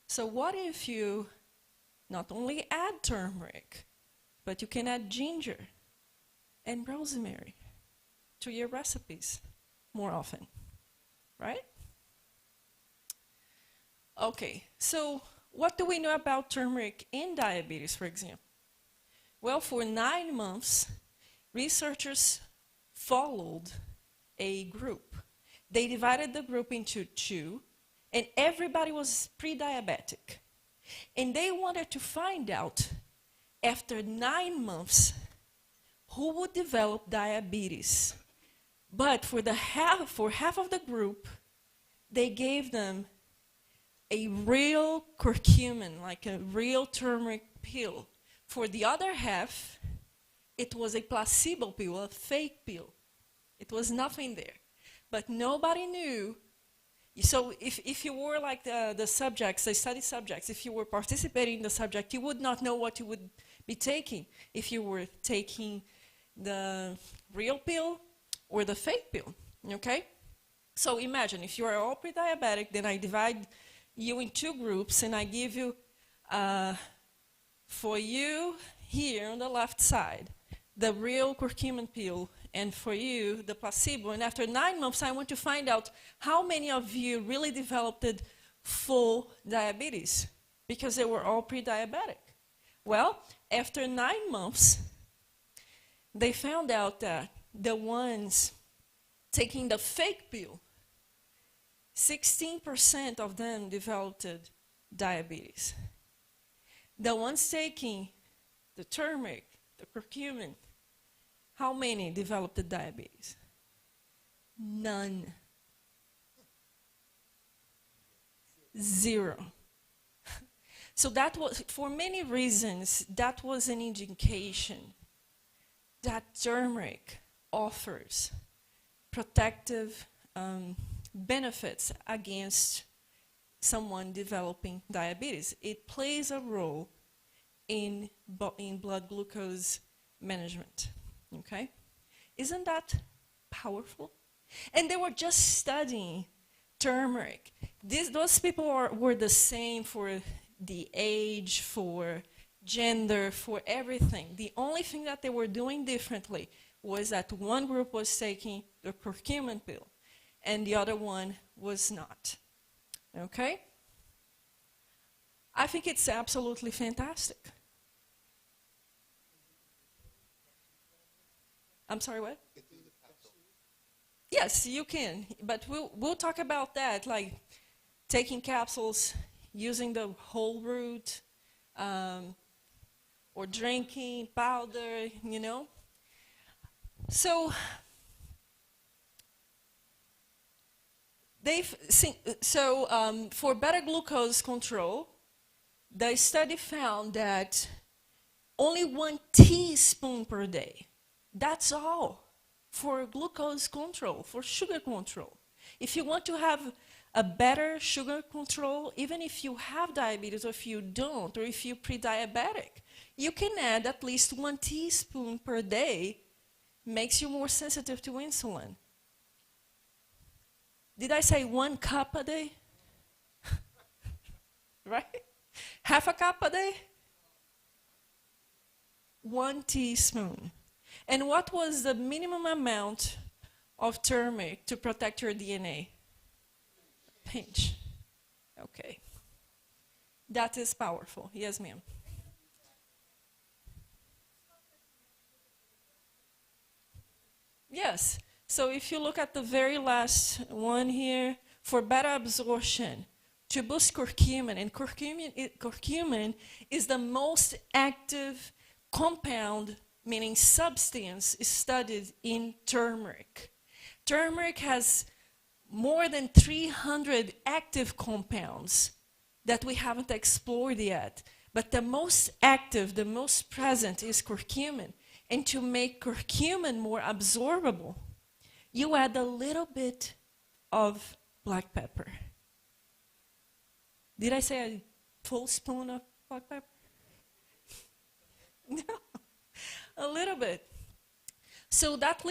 So what if you not only add turmeric, but you can add ginger and rosemary to your recipes more often, right? Okay, so what do we know about turmeric in diabetes, for example? Well, for 9 months, researchers followed a group. They divided the group into two, and everybody was pre-diabetic. And they wanted to find out, after 9 months, who would develop diabetes. But for half of the group, they gave them a real curcumin, like a real turmeric pill. For the other half, it was a placebo pill, a fake pill. It was nothing there. But nobody knew. So if you were like the subjects, the study subjects, if you were participating in the subject, you would not know what you would be taking, if you were taking the real pill or the fake pill, okay? So imagine, if you are all pre-diabetic, then I divide you in two groups, and I give you, for you here on the left side, the real curcumin pill, and for you, the placebo. And after 9 months, I want to find out how many of you really developed full diabetes, because they were all pre-diabetic. Well, after 9 months, they found out that the ones taking the fake pill, 16% of them developed diabetes. The ones taking the turmeric, the curcumin, how many developed diabetes? None. 0. So that was, for many reasons, that was an indication that turmeric offers protective benefits against someone developing diabetes. It plays a role in blood glucose management, okay? Isn't that powerful? And they were just studying turmeric. Those people were the same for the age, for gender, for everything. The only thing that they were doing differently was that one group was taking the curcumin pill and the other one was not. Okay? I think it's absolutely fantastic. I'm sorry, what? Yes, you can, but we'll talk about that, like taking capsules, using the whole root, or drinking powder, you know. So for better glucose control, the study found that only 1 teaspoon per day, that's all for glucose control, for sugar control. If you want to have a better sugar control, even if you have diabetes or if you don't, or if you're pre-diabetic, you can add at least 1 teaspoon per day, makes you more sensitive to insulin. Did I say 1 cup a day? Right? Half a cup a day? 1 teaspoon. And what was the minimum amount of turmeric to protect your DNA? Pinch. Okay. That is powerful. Yes, ma'am. Yes. So if you look at the very last one here, for better absorption, to boost curcumin, and curcumin is the most active compound, meaning substance, studied in turmeric. Turmeric has more than 300 active compounds that we haven't explored yet. But the most active, the most present is curcumin. And to make curcumin more absorbable, you add a little bit of black pepper. Did I say a full spoon of black pepper? No, a little bit. So that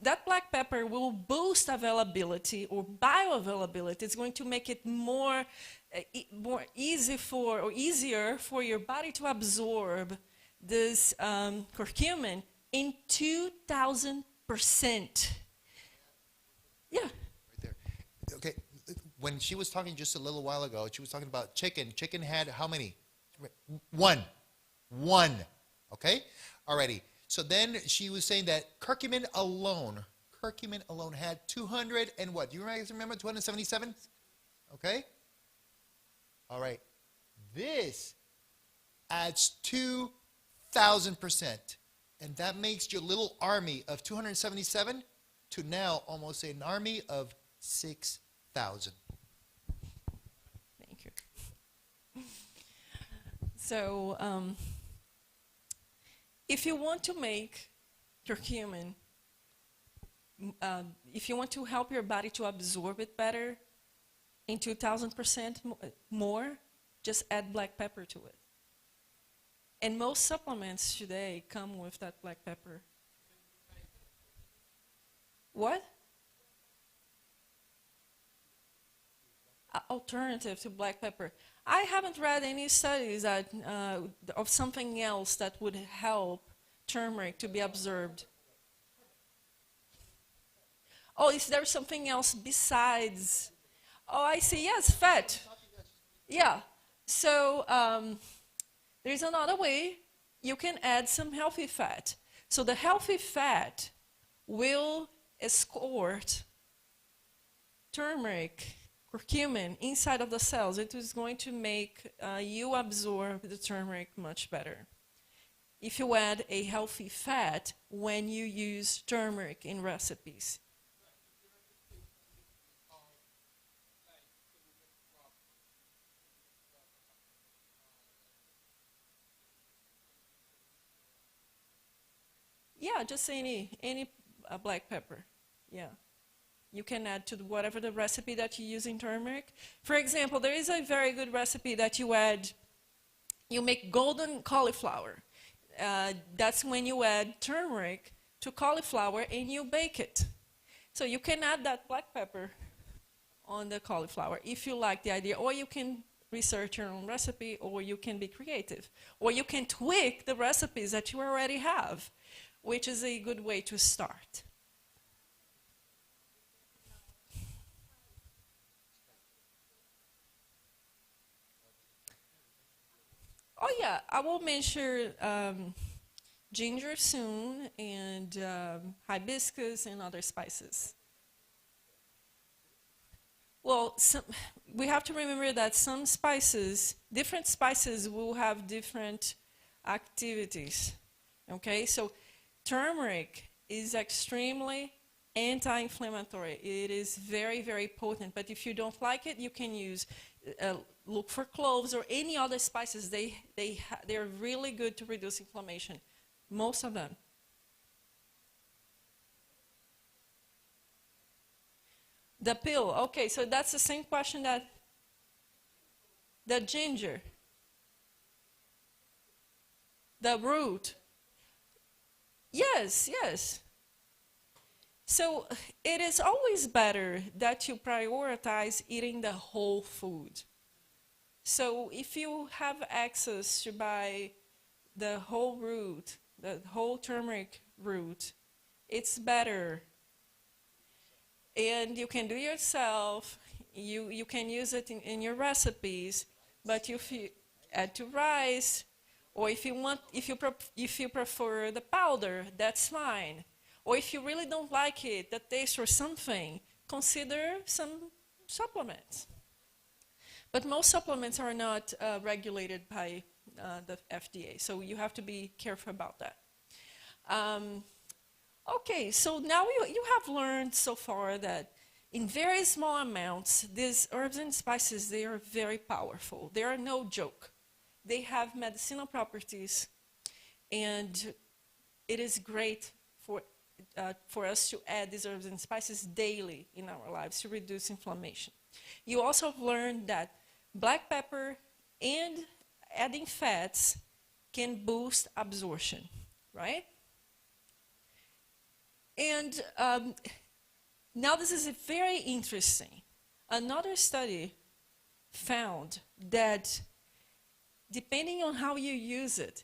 that black pepper will boost availability or bioavailability. It's going to make it more easier for your body to absorb this curcumin in 2,000%. Yeah. Right there. Okay. When she was talking just a little while ago, she was talking about chicken. Chicken had how many? One. Okay? Alrighty. So then she was saying that curcumin alone curcumin alone had 200 and what? Do you guys remember 277? Okay? All right. This adds 2,000%. And that makes your little army of 277 to now almost an army of 6,000. Thank you. So, if you want to make curcumin, if you want to help your body to absorb it better, in 2,000% more, just add black pepper to it. And most supplements today come with that black pepper. What? Alternative to black pepper. I haven't read any studies that, of something else that would help turmeric to be absorbed. Oh, is there something else besides? Oh, I see. Yes, fat. Yeah. So there's another way you can add some healthy fat. So the healthy fat will escort turmeric, curcumin inside of the cells. It is going to make you absorb the turmeric much better. If you add a healthy fat when you use turmeric in recipes. Yeah, just any black pepper. Yeah. You can add to whatever the recipe that you use in turmeric. For example, there is a very good recipe that you make golden cauliflower. That's when you add turmeric to cauliflower and you bake it. So you can add that black pepper on the cauliflower if you like the idea, or you can research your own recipe, or you can be creative, or you can tweak the recipes that you already have, which is a good way to start. Oh yeah, I will mention ginger soon, and hibiscus and other spices. Well, we have to remember that some spices, different spices will have different activities. Okay, so turmeric is extremely anti-inflammatory. It is very, very potent, but if you don't like it, you can use look for cloves or any other spices. They're really good to reduce inflammation, most of them. The pill, okay, so that's the same question that the ginger, the root. Yes, yes. So it is always better that you prioritize eating the whole food. So if you have access to buy the whole root, the whole turmeric root, it's better. And you can do it yourself. You can use it in your recipes, but if you add to rice, or if you prefer the powder, that's fine. Or if you really don't like it, the taste or something, consider some supplements. But most supplements are not regulated by the FDA, so you have to be careful about that. Okay, so now you have learned so far that in very small amounts, these herbs and spices, they are very powerful. They are no joke. They have medicinal properties, and it is great for us to add these herbs and spices daily in our lives to reduce inflammation. You also have learned that black pepper and adding fats can boost absorption, right? And now this is very interesting. Another study found that depending on how you use it,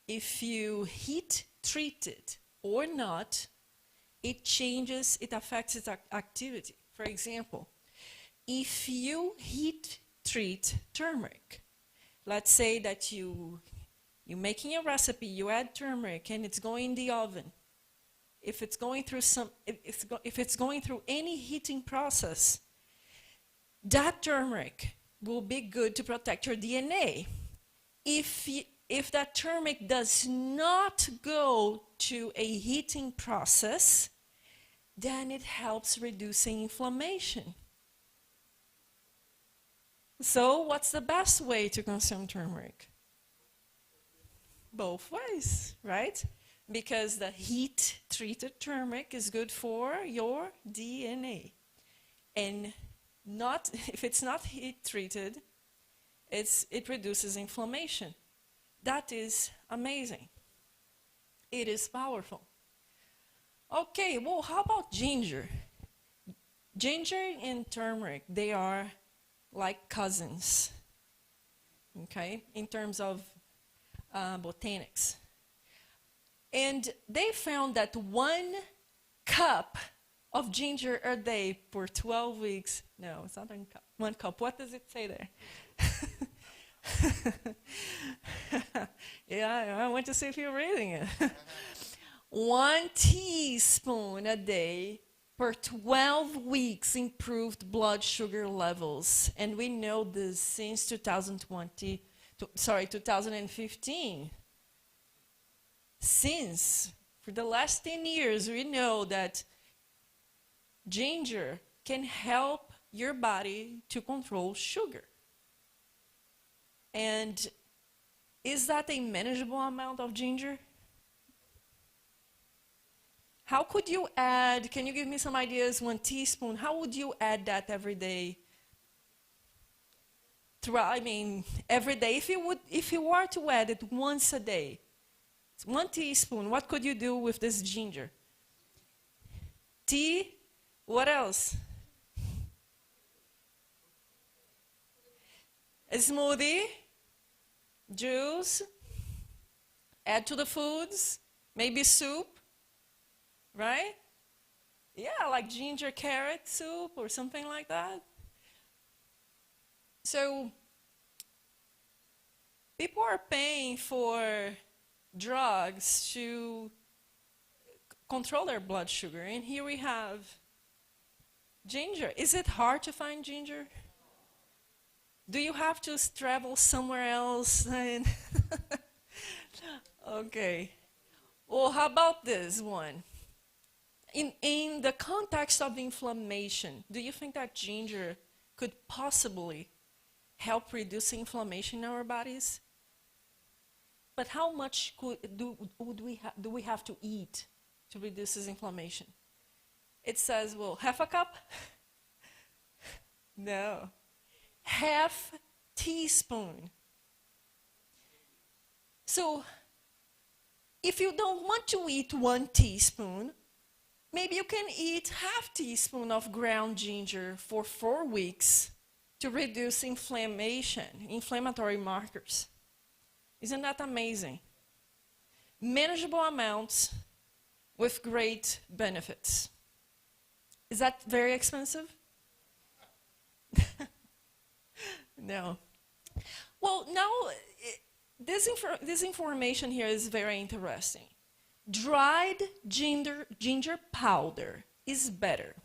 if you heat treat it or not, it affects its activity. For example, if you heat treat turmeric, let's say that you're making a recipe, you add turmeric and it's going in the oven. if it's going through if it's going through any heating process, that turmeric will be good to protect your DNA. If that turmeric does not go to a heating process, then it helps reducing inflammation. So what's the best way to consume turmeric? Both ways, right? Because the heat-treated turmeric is good for your DNA. And if it's not heat-treated, it reduces inflammation. That is amazing. It is powerful. Okay, well, how about ginger? Ginger and turmeric, they are like cousins, okay, in terms of botanics. And they found that 1 cup of ginger a day for 12 weeks, no, it's not 1 cup, 1 cup, what does it say there? Yeah, I want to see if you're reading it. 1 teaspoon a day for 12 weeks improved blood sugar levels. And we know this since 2015. Since, for the last 10 years, we know that ginger can help your body to control sugar. And is that a manageable amount of ginger? How could you add, can you give me some ideas, 1 teaspoon, how would you add that every day? Every day, if you were to add it once a day, 1 teaspoon, what could you do with this ginger? Tea, what else? A smoothie, juice, add to the foods, maybe soup. Right? Yeah, like ginger carrot soup or something like that. So people are paying for drugs to control their blood sugar. And here we have ginger. Is it hard to find ginger? Do you have to travel somewhere else? Okay. Well, how about this one? In the context of inflammation, do you think that ginger could possibly help reduce inflammation in our bodies? But how much do we have to eat to reduce this inflammation? It says, well, half a cup? No. Half teaspoon. So, if you don't want to eat 1 teaspoon, maybe you can eat half teaspoon of ground ginger for 4 weeks to reduce inflammatory markers. Isn't that amazing? Manageable amounts with great benefits. Is that very expensive? No. Well, now, this information here is very interesting. Dried ginger powder is better.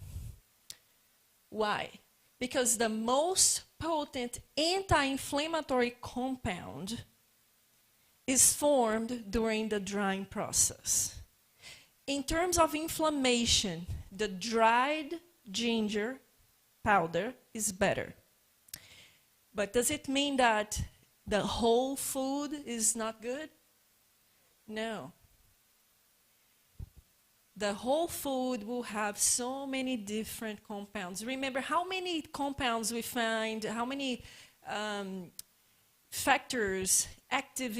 Why? Because the most potent anti-inflammatory compound is formed during the drying process. In terms of inflammation, the dried ginger powder is better. But does it mean that the whole food is not good? No. The whole food will have so many different compounds. Remember how many compounds we find, how many factors, active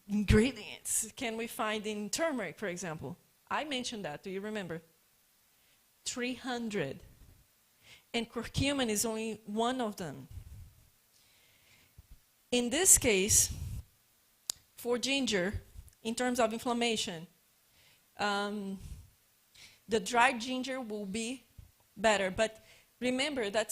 ingredients can we find in turmeric, for example? I mentioned that, do you remember? 300. And curcumin is only one of them. In this case, for ginger, in terms of inflammation, the dried ginger will be better. But remember, there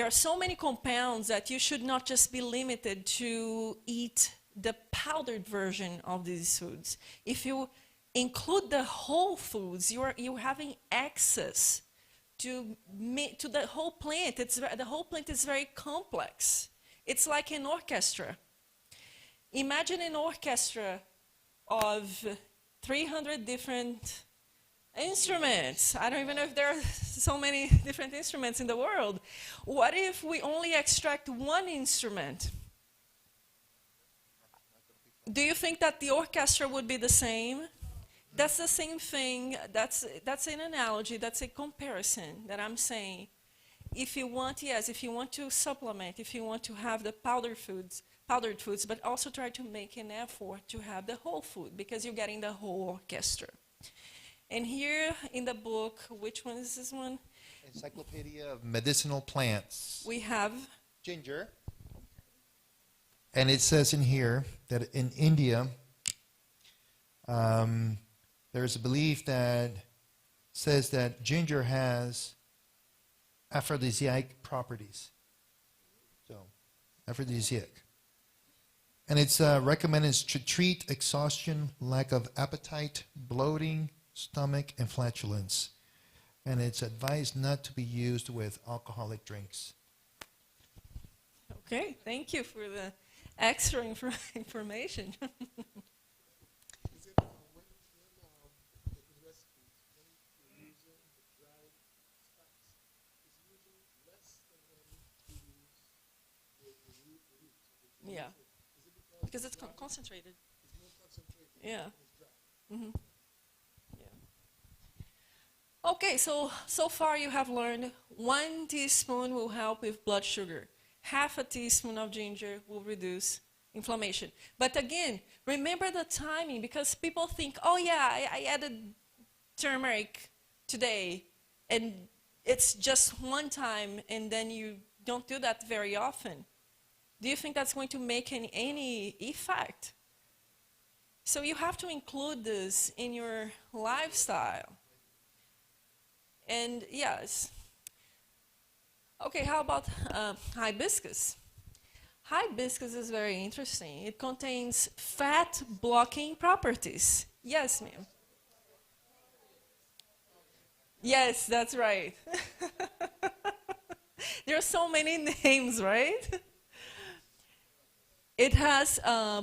are so many compounds that you should not just be limited to eat the powdered version of these foods. If you include the whole foods, you're having access to the whole plant. The whole plant is very complex. It's like an orchestra. Imagine an orchestra of 300 different instruments. I don't even know if there are so many different instruments in the world. What if we only extract one instrument? Do you think that the orchestra would be the same? That's the same thing. That's an analogy. That's a comparison that I'm saying. If you want to supplement, if you want to have the powdered foods, but also try to make an effort to have the whole food, because you're getting the whole orchestra. And here in the book, which one is this one? Encyclopedia of Medicinal Plants. We have Ginger. And it says in here that in India, there's a belief that says that ginger has aphrodisiac properties. So, aphrodisiac. And it's recommended to treat exhaustion, lack of appetite, bloating, stomach, and flatulence. And it's advised not to be used with alcoholic drinks. Okay, thank you for the extra information. Is it when making recipes, when you're using the dried spice, is using less than when you use the root of the Yeah. Is it Because it's concentrated. it's more concentrated Yeah. and it's dry? Mm-hmm. Yeah. Okay, so far you have learned 1 teaspoon will help with blood sugar. Half a teaspoon of ginger will reduce inflammation. But again, remember the timing, because people think, oh yeah, I added turmeric today, and it's just one time, and then you don't do that very often. Do you think that's going to make any effect? So you have to include this in your lifestyle. And yes. Okay, how about hibiscus? Hibiscus is very interesting. It contains fat-blocking properties. Yes, ma'am. Yes, that's right. There are so many names, right? It has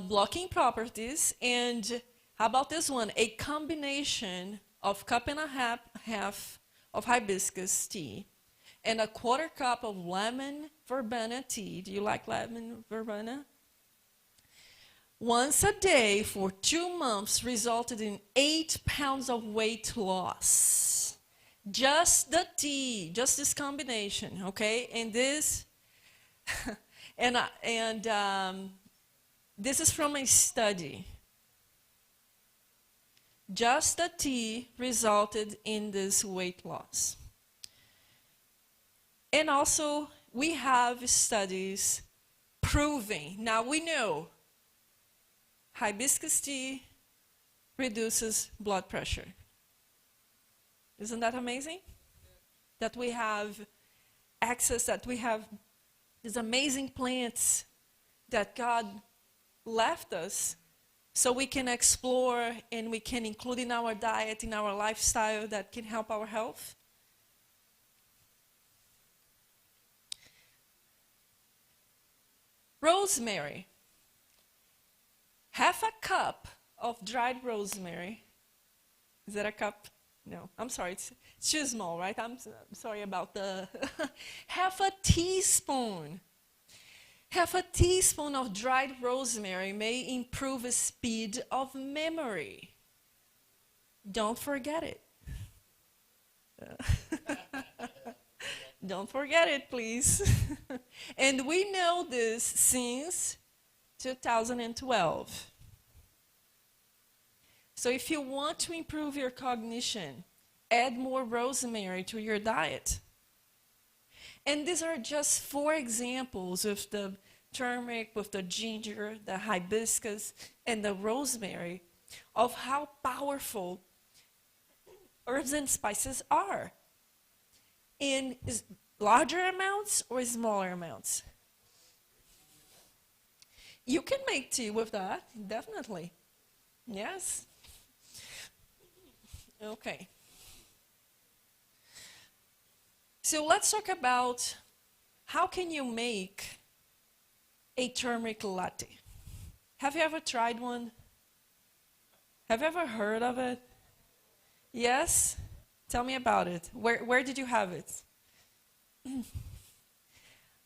blocking properties, and how about this one? A combination of 1.5 cups of hibiscus tea and 1/4 cup of lemon verbena tea. Do you like lemon verbena? Once a day for 2 months resulted in 8 pounds of weight loss. Just the tea, just this combination, okay? And this, this is from a study. Just the tea resulted in this weight loss. And also, we have studies proving, now we know hibiscus tea reduces blood pressure. Isn't that amazing? That we have access, that we have these amazing plants that God left us so we can explore and we can include in our diet, in our lifestyle, that can help our health. Rosemary. 1/2 cup of dried rosemary. Is that a cup? No, I'm sorry, it's too small, right? I'm sorry about the 1/2 teaspoon. 1/2 teaspoon of dried rosemary may improve the speed of memory. Don't forget it. Don't forget it, please. And we know this since 2012. So if you want to improve your cognition, add more rosemary to your diet. And these are just 4 examples of the turmeric, with the ginger, the hibiscus, and the rosemary, of how powerful herbs and spices are. In larger amounts or smaller amounts? You can make tea with that, definitely. Yes. Okay. So let's talk about how can you make a turmeric latte. Have you ever tried one? Have you ever heard of it? Yes? Tell me about it. Where did you have it?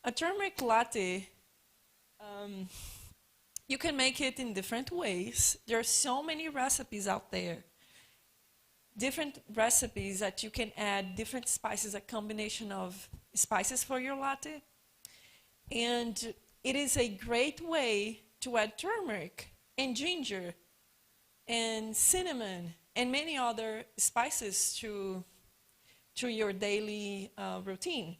A turmeric latte, you can make it in different ways. There are so many recipes out there. Different recipes that you can add different spices, a combination of spices for your latte. And it is a great way to add turmeric and ginger and cinnamon and many other spices to your daily routine.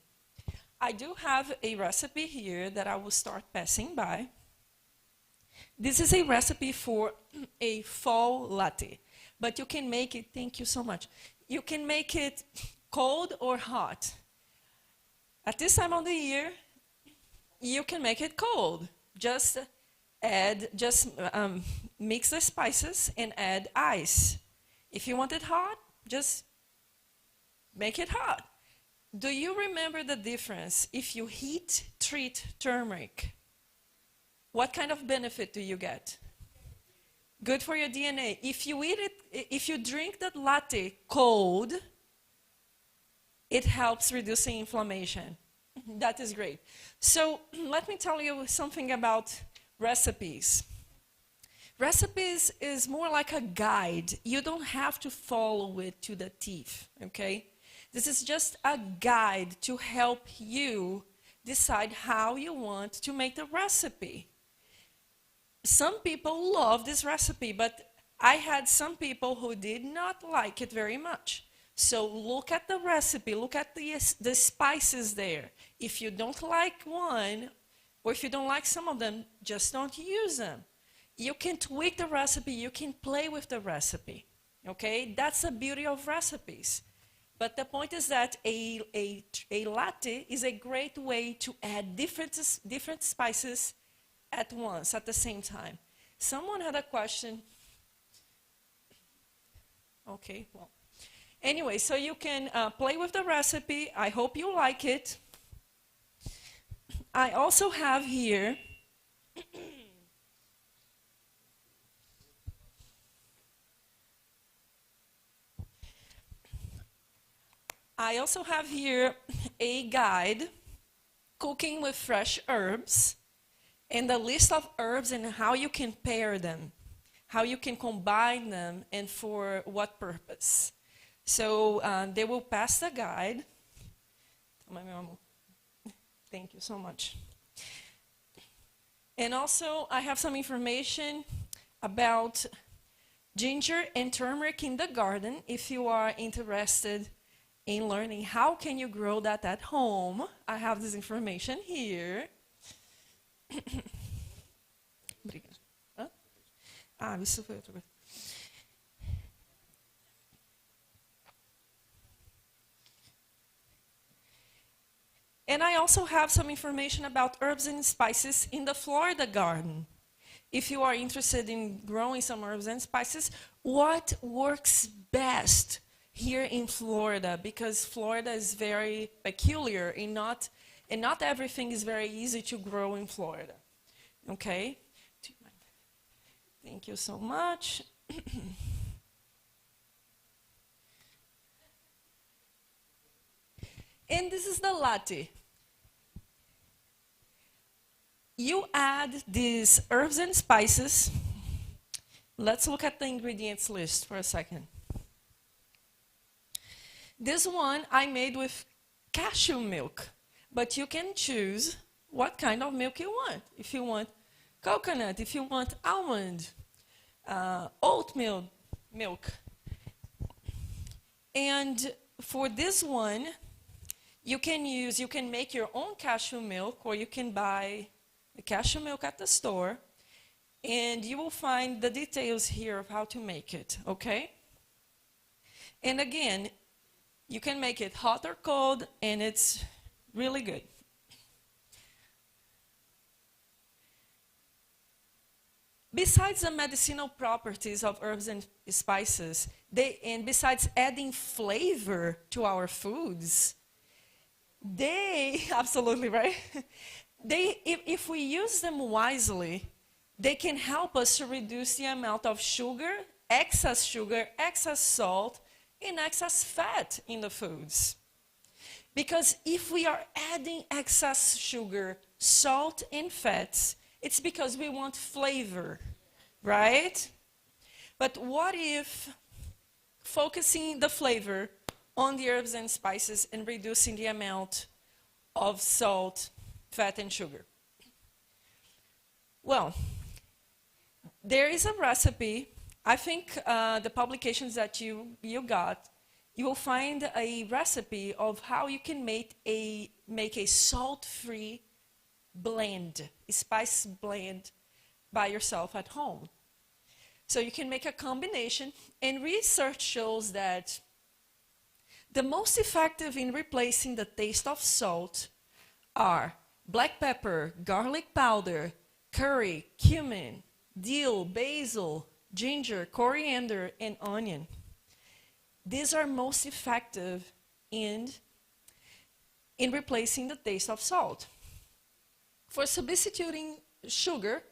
I do have a recipe here that I will start passing by. This is a recipe for a fall latte, but you can make it, thank you so much, you can make it cold or hot. At this time of the year, you can make it cold. Just mix the spices and add ice. If you want it hot, just make it hot. Do you remember the difference if you heat treat turmeric? What kind of benefit do you get? Good for your DNA. If you eat it, if you drink that latte cold, it helps reducing inflammation. That is great. So let me tell you something about recipes. Recipes is more like a guide. You don't have to follow it to the teeth, okay? This is just a guide to help you decide how you want to make the recipe. Some people love this recipe, but I had some people who did not like it very much. So look at the recipe, look at the spices there. If you don't like one, or if you don't like some of them, just don't use them. You can tweak the recipe, you can play with the recipe, okay? That's the beauty of recipes. But the point is that a latte is a great way to add different spices at once, at the same time. Someone had a question. Okay, well. Anyway, so you can play with the recipe. I hope you like it. I also have here a guide, Cooking with Fresh Herbs, and the list of herbs and how you can pair them, how you can combine them, and for what purpose. So they will pass the guide. Thank you so much. And also, I have some information about ginger and turmeric in the garden. If you are interested in learning how can you grow that at home, I have this information here. Obrigada. Isso foi outra coisa. And I also have some information about herbs and spices in the Florida garden. If you are interested in growing some herbs and spices, what works best here in Florida? Because Florida is very peculiar and not everything is very easy to grow in Florida. Okay? Thank you so much. And this is the latte. You add these herbs and spices. Let's look at the ingredients list for a second. This one I made with cashew milk, but you can choose what kind of milk you want. If you want coconut, if you want almond, oatmeal milk. And for this one, you can make your own cashew milk, or you can buy the cashew milk at the store, and you will find the details here of how to make it, okay? And again, you can make it hot or cold, and it's really good. besides the medicinal properties of herbs and spices, and besides adding flavor to our foods, absolutely right, if we use them wisely, they can help us to reduce the amount of sugar, excess salt, and excess fat in the foods. Because if we are adding excess sugar, salt, and fats, it's because we want flavor, right? But what if focusing the flavor on the herbs and spices and reducing the amount of salt, fat, and sugar? Well, there is a recipe. I think the publications that you got, you will find a recipe of how you can make a salt-free blend, a spice blend by yourself at home. So you can make a combination, and research shows that the most effective in replacing the taste of salt are black pepper, garlic powder, curry, cumin, dill, basil, ginger, coriander, and onion. These are most effective in replacing the taste of salt. For substituting sugar,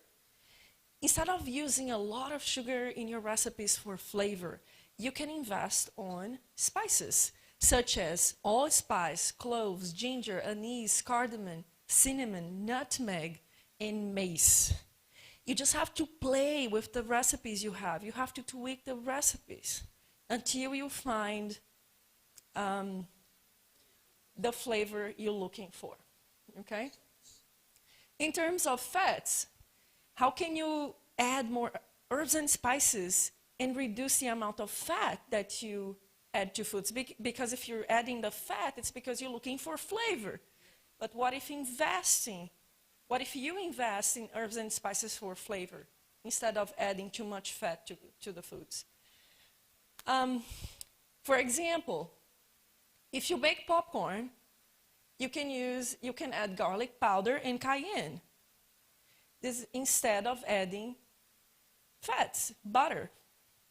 instead of using a lot of sugar in your recipes for flavor, you can invest on spices such as allspice, cloves, ginger, anise, cardamom, cinnamon, nutmeg, and mace. You just have to play with the recipes you have. You have to tweak the recipes until you find the flavor you're looking for, okay? In terms of fats, how can you add more herbs and spices and reduce the amount of fat that you add to foods? Because if you're adding the fat, it's because you're looking for flavor. But what if you invest in herbs and spices for flavor instead of adding too much fat to the foods? For example, if you bake popcorn, you can add garlic powder and cayenne. This instead of adding fats, butter,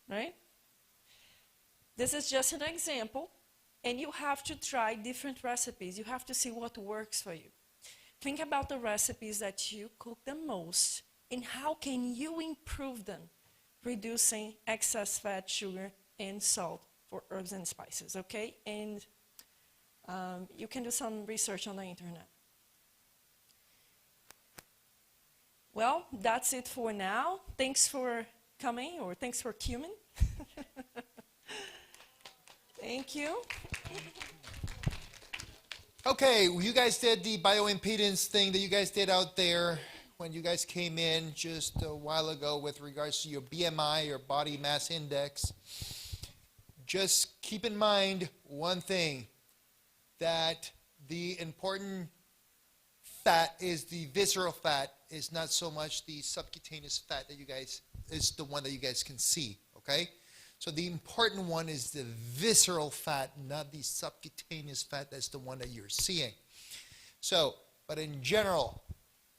right? This is just an example, and you have to try different recipes. You have to see what works for you. Think about the recipes that you cook the most, and how can you improve them, reducing excess fat, sugar, and salt for herbs and spices, okay? And you can do some research on the internet. Well, that's it for now. Thanks for coming, or thanks for cumin. Thank you. Okay, well, you guys did the bioimpedance thing that you guys did out there when you guys came in just a while ago with regards to your BMI, your body mass index. Just keep in mind one thing, that the important fat is the visceral fat, is not so much the subcutaneous fat that you guys, is the one that you guys can see, okay? So the important one is the visceral fat, not the subcutaneous fat. That's the one that you're seeing. So, but in general,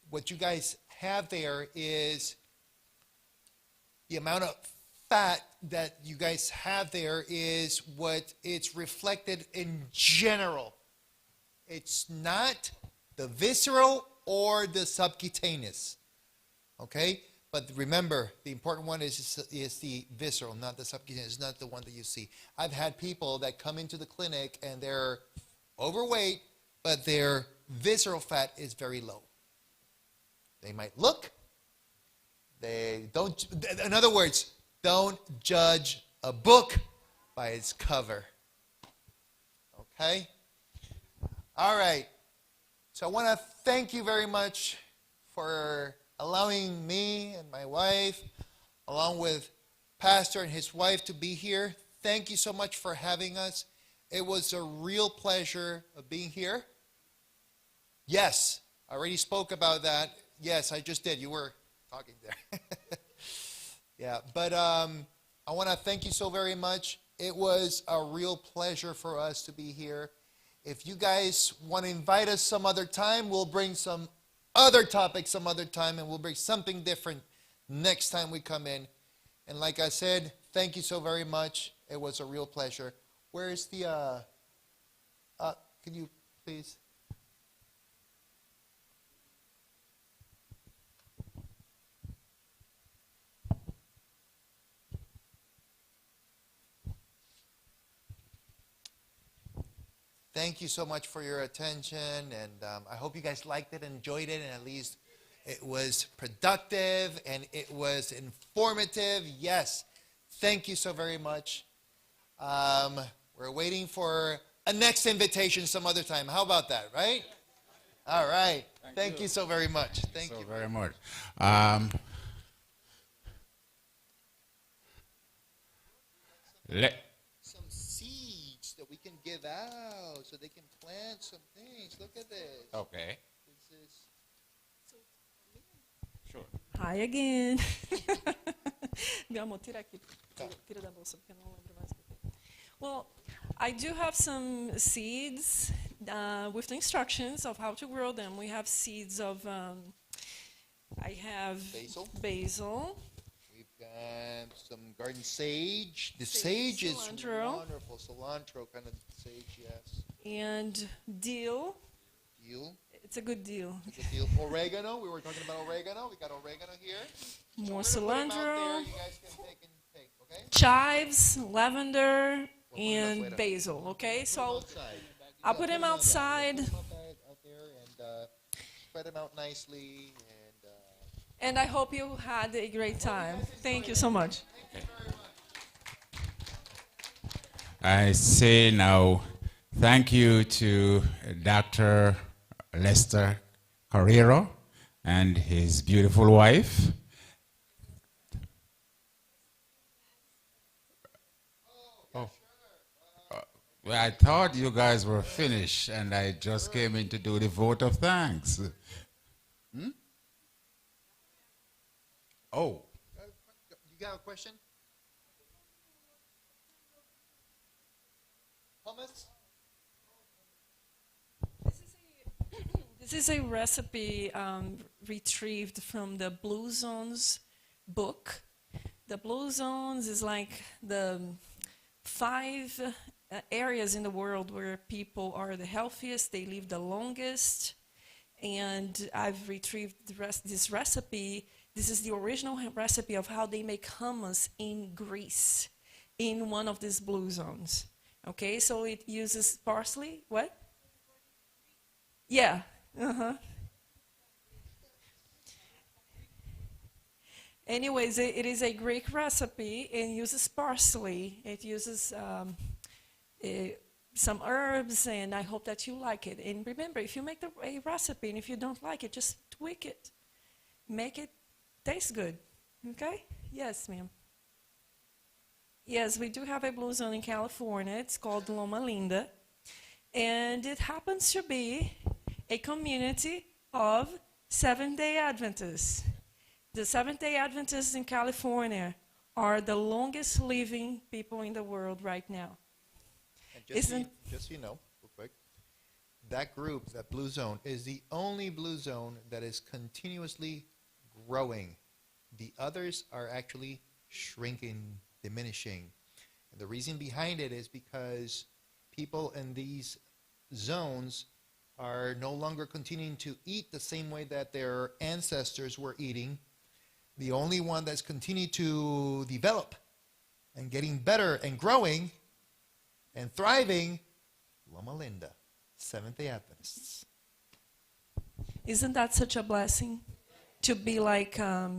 what you guys have there is the amount of fat that you guys have there is what it's reflected in general. It's not the visceral or the subcutaneous, okay? But remember, the important one is the visceral, not the subcutaneous. It's not the one that you see. I've had people that come into the clinic and they're overweight, but their visceral fat is very low. They might look. They don't. In other words, don't judge a book by its cover. Okay? All right. So I want to thank you very much for allowing me and my wife, along with Pastor and his wife, to be here. Thank you so much for having us. It was a real pleasure of being here. Yes, I already spoke about that. Yes, I just did. You were talking there. Yeah, but I want to thank you so very much. It was a real pleasure for us to be here. If you guys want to invite us some other time, we'll bring some other topics some other time, and we'll bring something different next time we come in. And like I said, thank you so very much. It was a real pleasure. Where is the, can you please? Thank you so much for your attention, and I hope you guys liked it, enjoyed it, and at least it was productive and it was informative. Yes, thank you so very much. We're waiting for a next invitation some other time. How about that, right? All right. Thank you so very much. Thank you very much. Some seeds that we can give out so they can plant some things. Look at this. Okay. This is Sure. Hi again. Meu amor, tira aqui. Tira da bolsa, porque eu não lembro mais o que tem. Well, I do have some seeds with the instructions of how to grow them. We have seeds of, I have basil. We've got some garden sage. The sage is cilantro. wonderful. Cilantro kind of sage, yes. And dill. Dill. It's a good deal. It's a deal. Oregano. We were talking about oregano. We got oregano here. More So we're gonna put 'em out there. cilantro. You guys can take, okay? Chives, lavender, Well, and later. basil. Okay, so Outside. I'll put them outside. Put 'em out there and spread them out nicely. And I hope you had a great time. Thank you so much. Thank you very much. I say now, thank you to Dr. Lester Carrero and his beautiful wife. Well, I thought you guys were finished, and I just came in to do the vote of thanks. Oh, You got a question? Hummus? This is a recipe retrieved from the Blue Zones book. The Blue Zones is like the 5 areas in the world where people are the healthiest, they live the longest, and I've retrieved this recipe. This is the original recipe of how they make hummus in Greece, in one of these Blue Zones. Okay, so it uses parsley. What? Yeah. Anyways, it is a Greek recipe and uses parsley. It uses some herbs, and I hope that you like it. And remember, if you make a recipe and if you don't like it, just tweak it. Make it taste good. Okay? Yes, ma'am. Yes, we do have a Blue Zone in California. It's called Loma Linda. And it happens to be a community of Seventh-day Adventists. The Seventh-day Adventists in California are the longest living people in the world right now. And just so you know, real quick, that group, that Blue Zone, is the only Blue Zone that is continuously growing. The others are actually shrinking, diminishing. And the reason behind it is because people in these zones are no longer continuing to eat the same way that their ancestors were eating. The only one that's continued to develop and getting better and growing and thriving, Loma Linda, Seventh-day Adventists. Isn't that such a blessing to be like a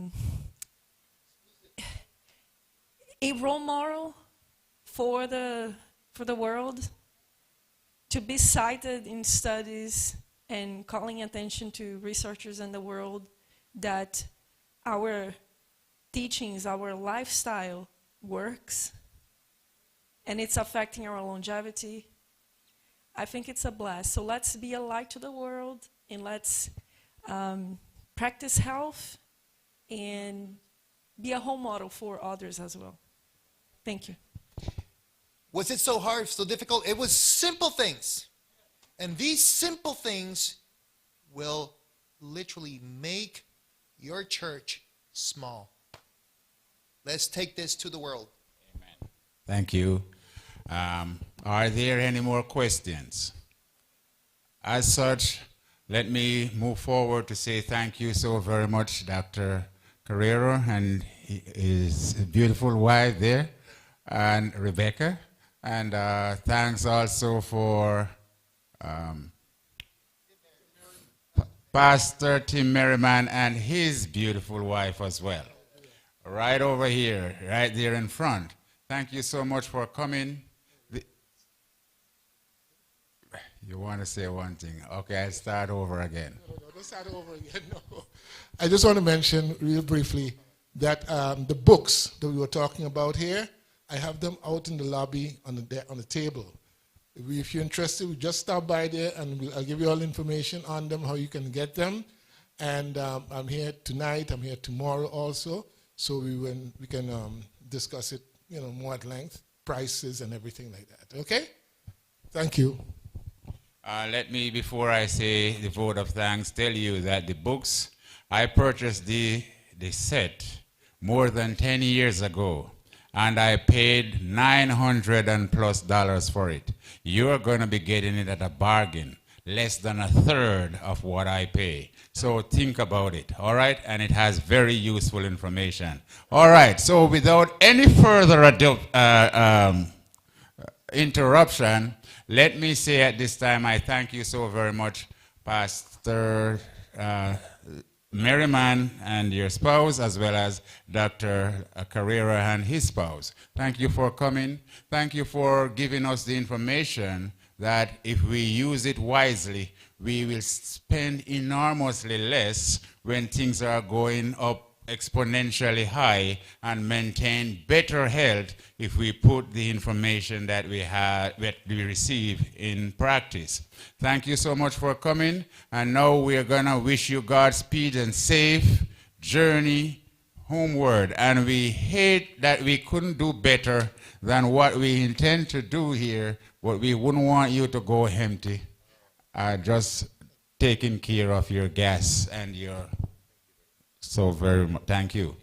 role model for the world? To be cited in studies and calling attention to researchers in the world that our teachings, our lifestyle works, and it's affecting our longevity. I think it's a blast. So let's be a light to the world, and let's practice health and be a role model for others as well. Thank you. Was it so hard, so difficult? It was simple things. And these simple things will literally make your church small. Let's take this to the world. Thank you. Are there any more questions? As such, let me move forward to say thank you so very much, Dr. Carrero and his beautiful wife there, and Rebecca. And thanks also for Pastor Tim Merriman and his beautiful wife as well. Right over here, right there in front. Thank you so much for coming. You want to say one thing? Okay, I'll start over again. No, don't start over again. No. I just want to mention real briefly that the books that we were talking about here, I have them out in the lobby on the table. If you're interested, we just stop by there and I'll give you all information on them, how you can get them. And I'm here tonight. I'm here tomorrow also, so we can discuss it, more at length, prices and everything like that. Okay? Thank you. Let me, before I say the vote of thanks, tell you that the books, I purchased the set more than 10 years ago, and I paid $900 and plus for it. You're going to be getting it at a bargain, less than a third of what I pay. So think about it, all right? And it has very useful information. All right, so without any further interruption, let me say at this time, I thank you so very much, Pastor Merriman and your spouse, as well as Dr. Carrero and his spouse. Thank you for coming. Thank you for giving us the information that if we use it wisely, we will spend enormously less when things are going up exponentially high, and maintain better health if we put the information that we receive in practice. Thank you so much for coming, and now we are going to wish you Godspeed and safe journey homeward. And we hate that we couldn't do better than what we intend to do here, but we wouldn't want you to go empty. Just taking care of your gas and your so very much. Thank you.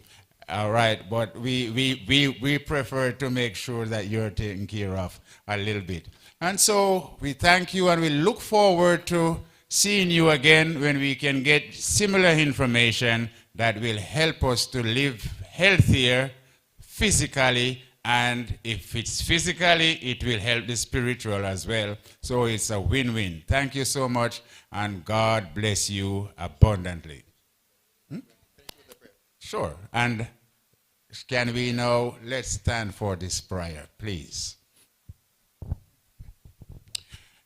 All right, but we prefer to make sure that you're taken care of a little bit. And so we thank you, and we look forward to seeing you again when we can get similar information that will help us to live healthier physically, and if it's physically, it will help the spiritual as well. So it's a win-win. Thank you so much, and God bless you abundantly. Sure. And can we now, let's stand for this prayer, please.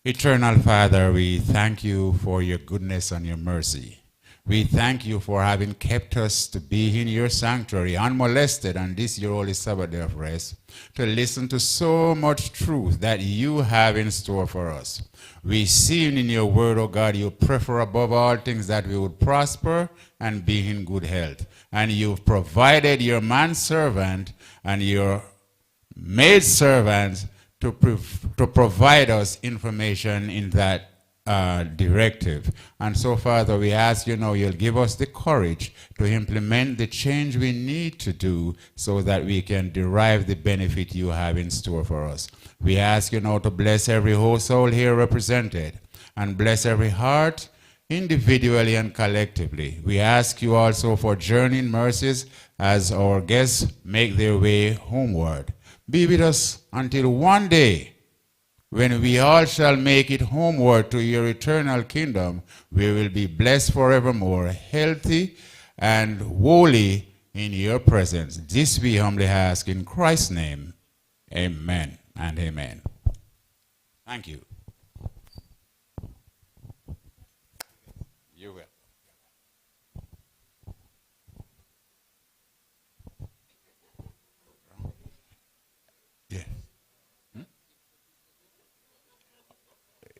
Eternal Father, we thank you for your goodness and your mercy. We thank you for having kept us to be in your sanctuary unmolested on this your holy Sabbath day of rest, to listen to so much truth that you have in store for us. We see in your word, O God, you prefer above all things that we would prosper and be in good health. And you've provided your manservant and your maidservants to provide us information in that directive. And so, Father, we ask you now you'll give us the courage to implement the change we need to do so that we can derive the benefit you have in store for us. We ask you now to bless every household here represented and bless every heart individually and collectively. We ask you also for journeying mercies as our guests make their way homeward. Be with us until one day when we all shall make it homeward to your eternal kingdom. We will be blessed forevermore, healthy and holy in your presence. This we humbly ask in Christ's name. Amen and amen. Thank you. You will. Yeah.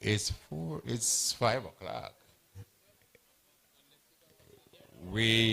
It's 5 o'clock. We